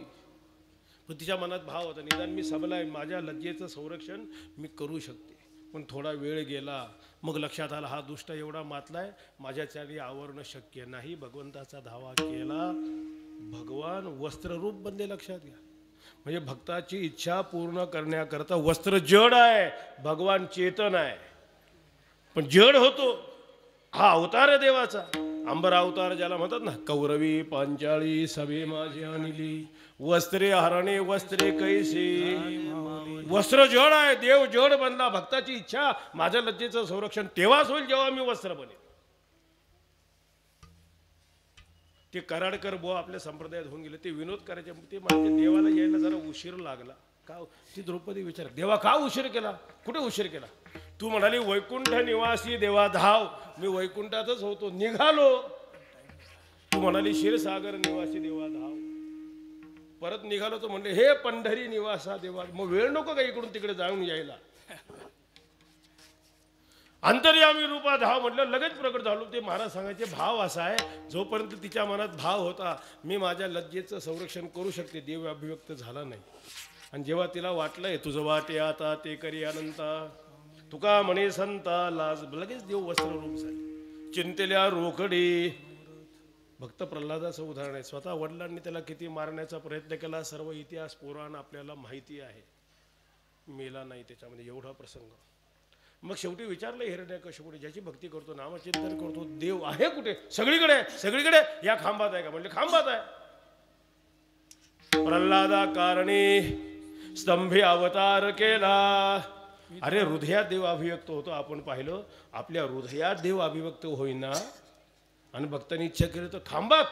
पण तिच्या मनात भाव होता निदान मी सबला आहे माझ्या लज्जेचं संरक्षण मी करू शकते पण थोडा वेळ गेला, मग लक्षात आला हा दुष्ट एवढा मातलाय, माझ्याच्याने आवरणं शक्य नाही. भगवंताचा धावा केला, भगवान वस्त्ररूप बनले. लक्षात घ्या, म्हणजे भक्ताची इच्छा पूर्ण करण्याकरता वस्त्र जड आहे, भगवान चेतन आहे, पण जड होतो. हा अवतार आहे देवाचा, अंबर अवतार ज्याला म्हणतात ना. कौरवी पांचाळी सभे माझी आणली, वस्त्रे हरणे वस्त्रे कैसे. वस्त्र जड आहे, देव जड बनला. भक्ताची इच्छा, माझ्या लज्जेचं संरक्षण तेव्हाच होईल जेव्हा मी वस्त्र बनेन. ते कराडकर बुवा आपल्या संप्रदायात होऊन गेले, ते विनोद करायचे. ते म्हणजे देवाला यायला जरा उशीर लागला का. ती द्रौपदी विचार, देवा का उशीर केला, कुठे उशीर केला. तू म्हणाली वैकुंठ निवासी देवा धाव, मी वैकुंठातच होतो, निघालो. तू म्हणाली क्षीरसागर निवासी देवा धाव, परत निघालो. तो म्हणले हे पंढरी निवासा देवा, मग वेळ नको का इकडून तिकडे जाऊन यायला. अंतर्यामी रूपा धाव म्हटलं, लगेच प्रकट झालो. ते महाराज सांगायचे भाव असा आहे, जोपर्यंत तिच्या मनात भाव होता मी माझ्या लज्जेचं संरक्षण करू शकते, देव अभिव्यक्त झाला नाही. आणि जेव्हा तिला वाटलंय तुझं वाटे आता ते करी अनंता, तुका म्हणे संता लाज, लगेच देव वस्त्ररूप झाले. चिंतेल्या रोकडी. भक्त प्रल्हादाचं उदाहरण आहे. स्वतः वडिलांनी त्याला किती मारण्याचा प्रयत्न केला, सर्व इतिहास पुराण आपल्याला माहिती आहे. मेला नाही त्याच्यामध्ये, एवढा प्रसंग. मग शेवटी विचारलं हिरण्यकशिपूने, ज्याची भक्ती करतो, नामचिंतन करतो, देव आहे कुठे. सगळीकडे, सगळीकडे. या खांबात आहे का, म्हणले खांबात आहे. प्रल्हादा कारणे स्तंभे अवतार केला. अरे हृदयात देव अभिव्यक्त होतो. आपण पाहिलं, आपल्या हृदयात देव अभिव्यक्त होईना आणि भक्तांनी इच्छा केली तर खांबात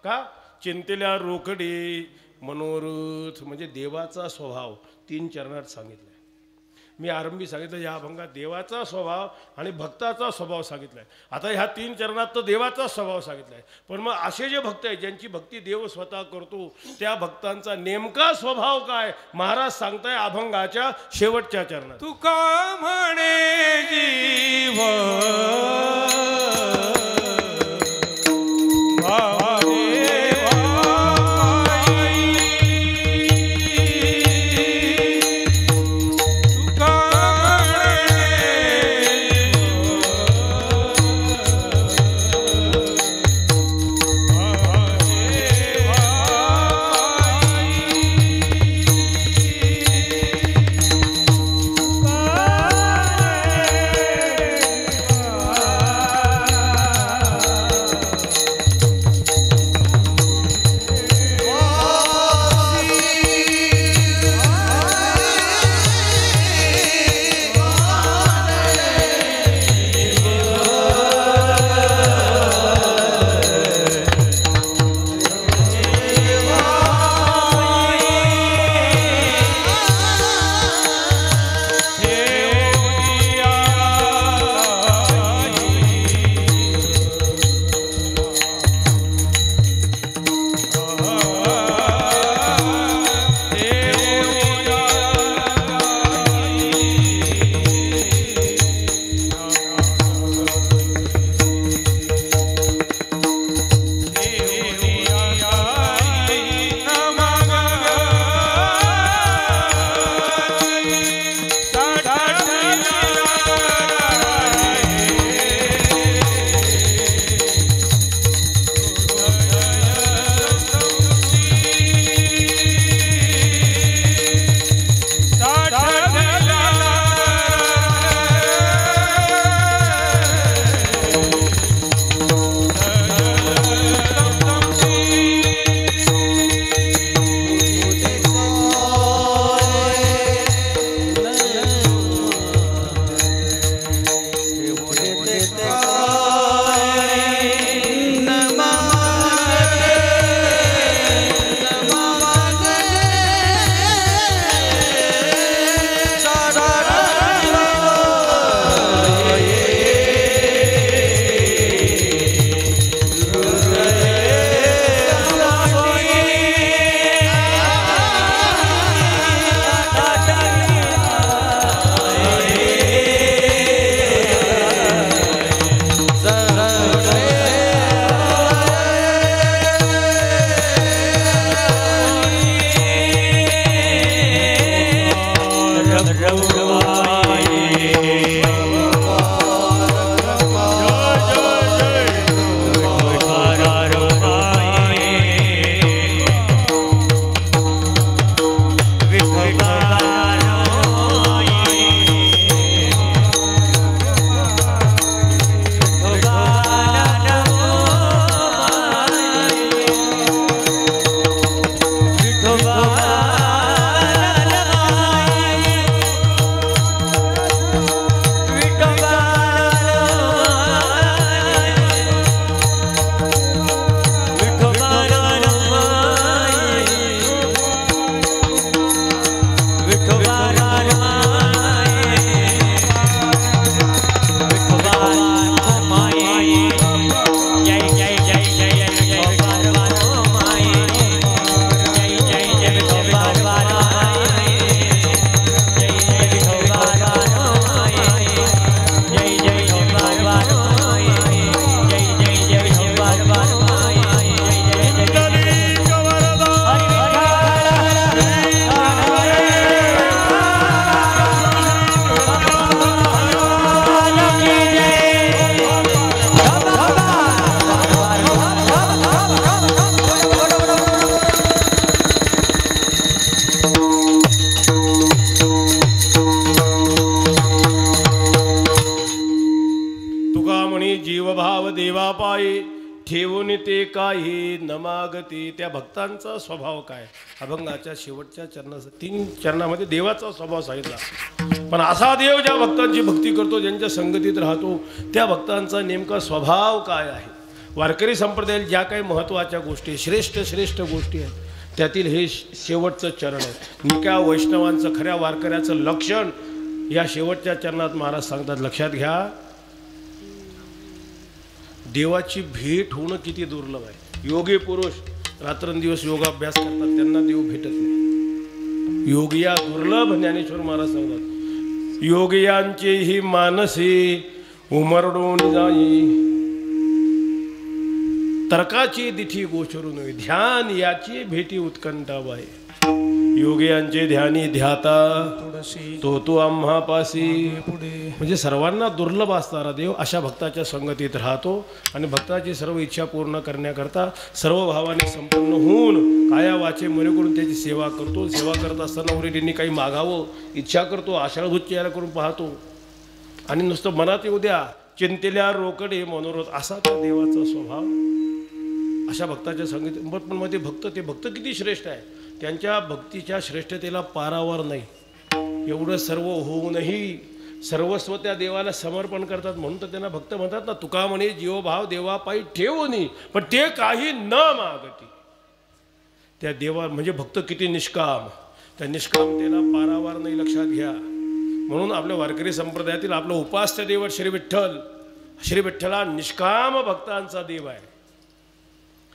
का. चिंतेल्या रोकडी मनोरथ, म्हणजे देवाचा स्वभाव 3 चरणात सांगितलाय. मी आरंभी सांगितलं या अभंगात देवाचा स्वभाव आणि भक्ताचा स्वभाव सांगितलाय. आता ह्या 3 चरणात तर देवाचा स्वभाव सांगितलाय. पण मग असे जे भक्त आहेत ज्यांची भक्ती देव स्वतः करतो, त्या भक्तांचा नेमका स्वभाव काय महाराज सांगताय अभंगाच्या शेवटच्या चरणात. तुका म्हणे जीव ते काही न मागती. त्या भक्तांचा स्वभाव काय? अभंगाच्या शेवटच्या 3 चरणामध्ये देवाचा स्वभाव सांगितला. पण असा देव ज्या भक्तांची भक्ती करतो, ज्यांच्या संगतीत राहतो, त्या भक्तांचा नेमका स्वभाव काय आहे? वारकरी संप्रदायात ज्या काही महत्त्वाच्या गोष्टी, श्रेष्ठ गोष्टी आहेत, त्यातील हे शेवटचं चरण आहे. निका वैष्णवांचं, खऱ्या वारकऱ्याचं लक्षण या शेवटच्या चरणात महाराज सांगतात. लक्षात घ्या, देवाची भेट होणं किती दुर्लभ आहे. योगी पुरुष रात्रंदिवस योगाभ्यास करतात, त्यांना देव भेटत नाही. योगिया दुर्लभ, ज्ञानेश्वर महाराज सांगतात. योगियांचे ही मानसी उमरडून जाई, तर्काची दिठी गोचरून ध्यान याची भेटी उत्कंठा बाई. योगियांचे ध्यानी ध्याता तो आम्हापासी. म्हणजे सर्वांना दुर्लभ असणारा देव अशा भक्ताच्या संगतीत राहतो आणि भक्ताची सर्व इच्छा पूर्ण करण्याकरता सर्व भावाने संपन्न होऊन काया वाचे मने करून त्याची सेवा करतो. सेवा करत असताना उरेलींनी काही मागावं इच्छा करतो, आषाढभूत चेहरा करून पाहतो आणि नुसतं मनात येऊ द्या चिंतेल्या रोकडे मनोरथ, असा त्या देवाचा स्वभाव. अशा भक्ताच्या संगीत पण मध्ये ते भक्त किती श्रेष्ठ आहे. त्यांच्या भक्तीच्या श्रेष्ठतेला पारावर नाही. एवढं सर्व होऊनही सर्वस्व त्या देवाला समर्पण करतात. म्हणून तर त्यांना भक्त म्हणतात ना. तुका म्हणे जीवभाव देवापायी ठेवूनी, पण ते काही न मागती. त्या देवा म्हणजे भक्त किती निष्काम, त्या निष्कामतेला पारावर नाही. लक्षात घ्या. म्हणून आपल्या वारकरी संप्रदायातील आपलं उपास्य देव श्री विठ्ठल. श्री विठ्ठला निष्काम भक्तांचा देव आहे.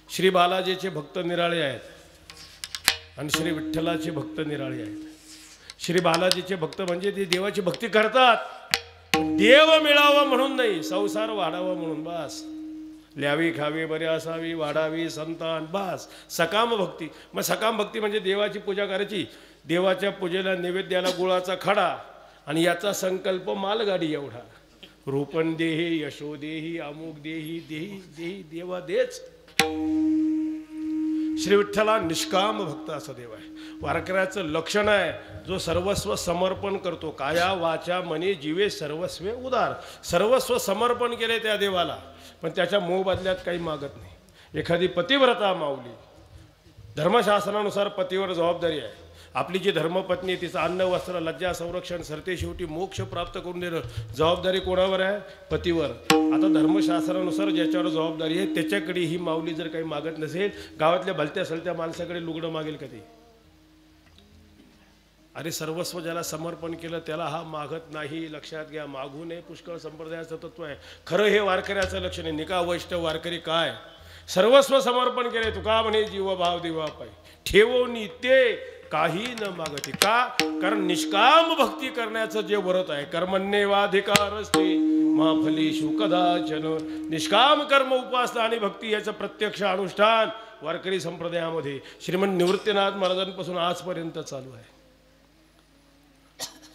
श्री बालाजीचे भक्त निराळे आहेत आणि श्री विठ्ठलाचे भक्त निराळे आहेत. श्री बालाजीचे भक्त म्हणजे ते देवाची भक्ती करतात, देव मिळावा म्हणून नाही, संसार वाढावा म्हणून. बस ल्यावी खावी बरे असावी वाढावी संतान, बस सकाम भक्ती. मग सकाम भक्ती म्हणजे देवाची पूजा करायची, देवाच्या पूजेला नैवेद्याला गुळाचा खडा आणि याचा संकल्प मालगाडी एवढा. रूपण देही यशो देही अमुक देही देही देही देवा देच. श्री विठ्ठला निष्काम भक्त असा देव आहे. वारकऱ्याचं लक्षण आहे जो सर्वस्व समर्पण करतो. काया वाचा मनी जीवे सर्वस्वे उदार. सर्वस्व समर्पण केले त्या देवाला, पण त्याच्या मोबदल्यात काही मागत नाही. एखादी पतिव्रता माऊली, धर्मशास्त्रानुसार पतीवर जबाबदारी आहे. आपली जी धर्मपत्नी तिचं अन्न वस्त्र लज्जा संरक्षण सरते शेवटी मोक्ष प्राप्त करून देणं जबाबदारी कोणावर आहे? पतीवर. आता धर्मशास्त्रानुसार ज्याच्यावर जबाबदारी आहे त्याच्याकडे ही माऊली जर काही मागत नसेल, गावातल्या भलत्या सलत्या माणसाकडे लुगडं मागेल कधी? अरे सर्वस्व ज्याला समर्पण केलं त्याला हा मागत नाही. लक्षात घ्या. मागू नये पुष्कळ संप्रदायाचं तत्व आहे. खरं हे वारकऱ्याचं लक्षण आहे. निका वैष्णव वारकरी काय सर्वस्व समर्पण केले. तुका म्हणे जीवभाव देवापायी ठेवोनी ते काही न मागती. का? कारण निष्काम भक्ती करण्याचं जे व्रत आहे, कर्मण्येवाधिकार असते माफलेषु कदाचन. निष्काम कर्म उपासना आणि भक्ती याचं प्रत्यक्ष अनुष्ठान वारकरी संप्रदायामध्ये श्रीमंत निवृत्तीनाथ महाराजांपासून आजपर्यंत चालू आहे.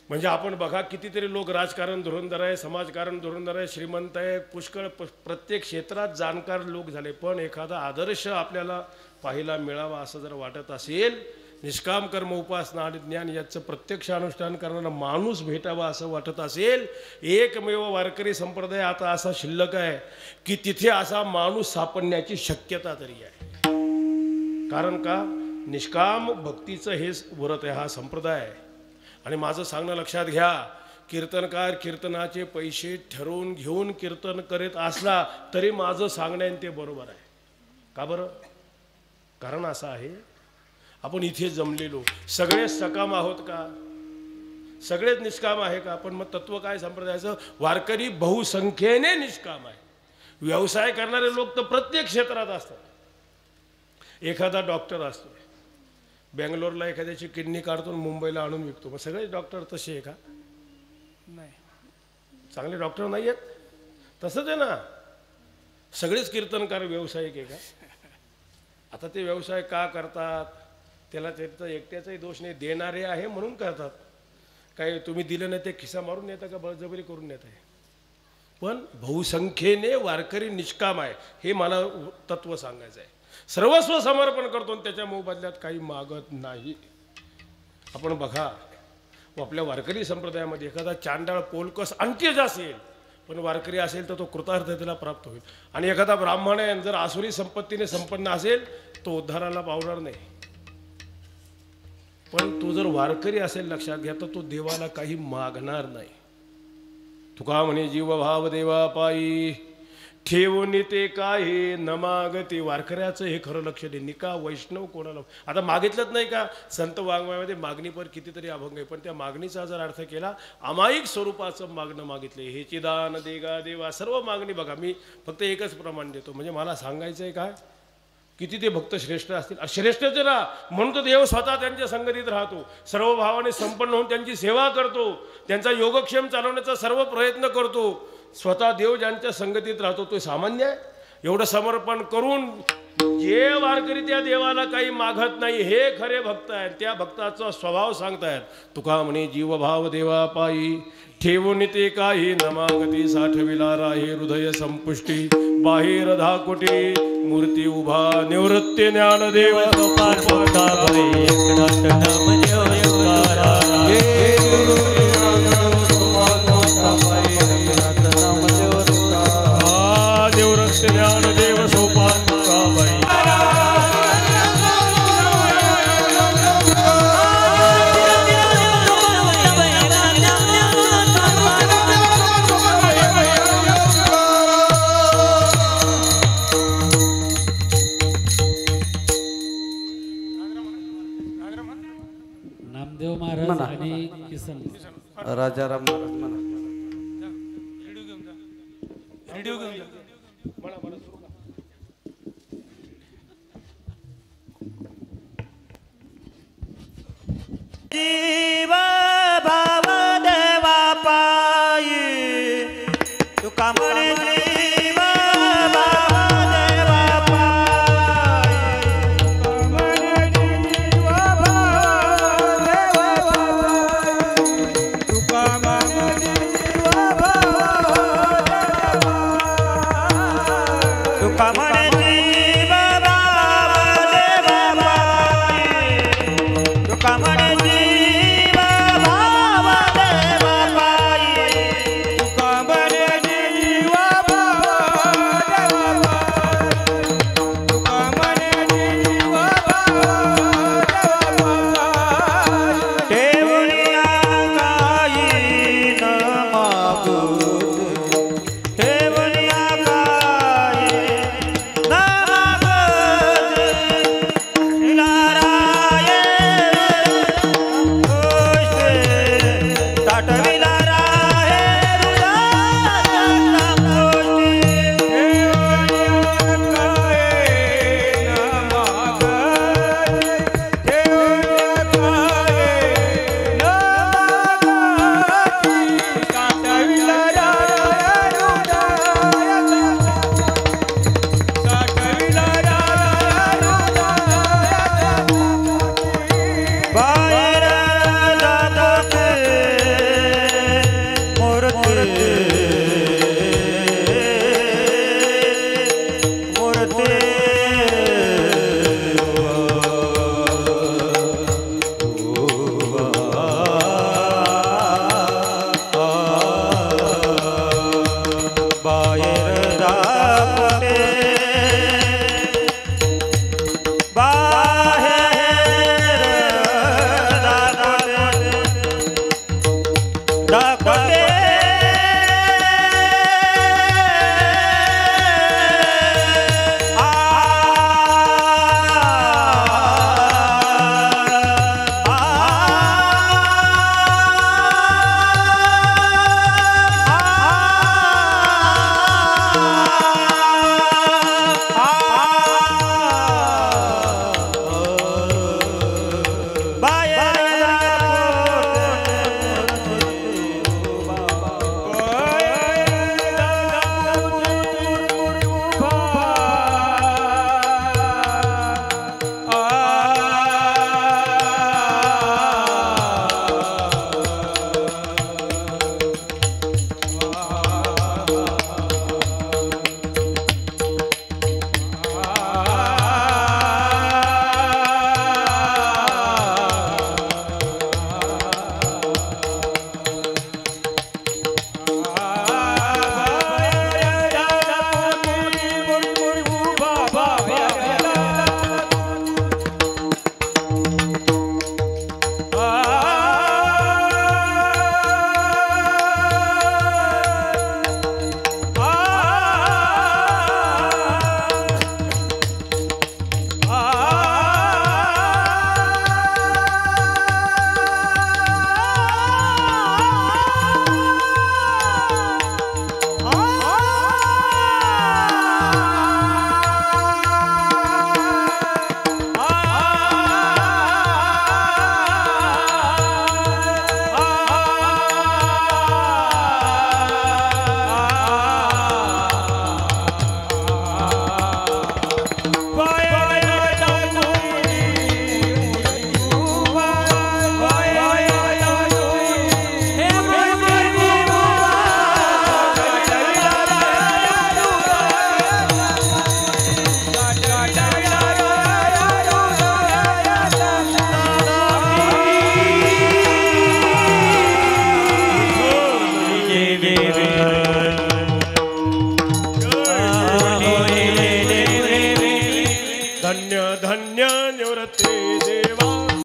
म्हणजे आपण बघा कितीतरी लोक राजकारण धुरंधर आहे, समाजकारण धुरंधर आहे, श्रीमंत आहे, पुष्कळ प्रत्येक क्षेत्रात जाणकार लोक झाले, पण एखादा आदर्श आपल्याला पाहायला मिळावा असं जर वाटत असेल, निष्काम कर्म उपासना आणि ज्ञान याचं प्रत्यक्ष अनुष्ठान करणारा माणूस भेटावा असं वाटत असेल, एकमेव वारकरी संप्रदाय आता असा शिल्लक आहे की तिथे असा माणूस सापडण्याची शक्यता तरी आहे. कारण का? निष्काम भक्तीचं हेच व्रत आहे हा संप्रदाय आहे. आणि माझं सांगणं लक्षात घ्या, कीर्तनकार कीर्तनाचे पैसे ठरवून घेऊन कीर्तन करीत असला तरी माझं सांगण्याने ते बरोबर आहे. का बरं? कारण असं आहे, आपण इथे जमलेलो सगळेच सकाम आहोत का? सगळेच निष्काम आहे का? पण मग तत्व काय संप्रदायाचं? वारकरी बहुसंख्येने निष्काम आहे. व्यवसाय करणारे लोक तर प्रत्येक क्षेत्रात असतात. एखादा डॉक्टर असतो, बेंगलोरला एखाद्याची किडनी काढतो मुंबईला आणून विकतो. मग सगळेच डॉक्टर तसे आहे का? नाही, चांगले डॉक्टर नाही आहेत. तसंच आहे ना, सगळेच कीर्तनकार व्यावसायिक आहे का? आता ते व्यवसाय का करतात त्याला त्याचा एकट्याचाही दोष नाही, देणारे आहे म्हणून करतात. काय तुम्ही दिलं नाही ते खिसा मारून येतं का बळजबरी करून येत आहे? पण बहुसंख्येने वारकरी निष्काम आहे हे मला तत्व सांगायचं आहे. सर्वस्व समर्पण करतो आणि त्याच्या मोबदल्यात काही मागत नाही. आपण बघा, आपल्या वारकरी संप्रदायामध्ये एखादा चांडाळ पोलकस अंत्यज असेल, पण वारकरी असेल तर तो कृतार्थतेला प्राप्त होईल. आणि एखादा ब्राह्मण आहे जर आसुरी संपत्तीने संपन्न असेल तो उद्धाराला पावणार नाही. पण तो जर वारकरी असेल लक्षात घ्या तर तो देवाला काही मागणार नाही. तुका म्हणे जीव भाव देवा पायी ठेवून ते काय न मागते. वारकऱ्याचं हे खरं लक्ष दे. निका वैष्णव कोणाला आता मागितलंच नाही का. संत वाङ्मयामध्ये मागणीपर कितीतरी अभंग आहे, पण त्या मागणीचा जर अर्थ केला अमायिक स्वरूपाचं मागणं मागितले. हेची दान देगा देवा सर्व मागणी बघा. मी फक्त एकच प्रमाण देतो म्हणजे मला सांगायचं आहे काय किती ते भक्त श्रेष्ठ असतील. श्रेष्ठच ना म्हणून तो देव स्वतः त्यांच्या संगतीत राहतो. सर्व भावाने संपन्न होऊन त्यांची सेवा करतो. त्यांचा योगक्षेम चालवण्याचा सर्व प्रयत्न करतो. स्वतः देव ज्यांच्या संगतीत राहतो तो सामान्य आहे. एवढं समर्पण करून जे वारकरी त्या देवाला काही मागत नाही हे खरे भक्त आहेत. त्या भक्ताचा स्वभाव सांगतायत. तुका म्हणे जीवभाव देवा पायी ठेवून ते काही न मागती. साठविला राहे हृदय संपुष्टी बाहेर धाकुटी मूर्ती उभा निवृत्ती ज्ञानदेव निवृत्ती ज्ञानदेव सोपान नामदेव महाराज आणि किसन राजाराम महाराज म्हणा. व्हिडिओ घेऊन जा. जीव भाव देवा पायी तुका म्हणे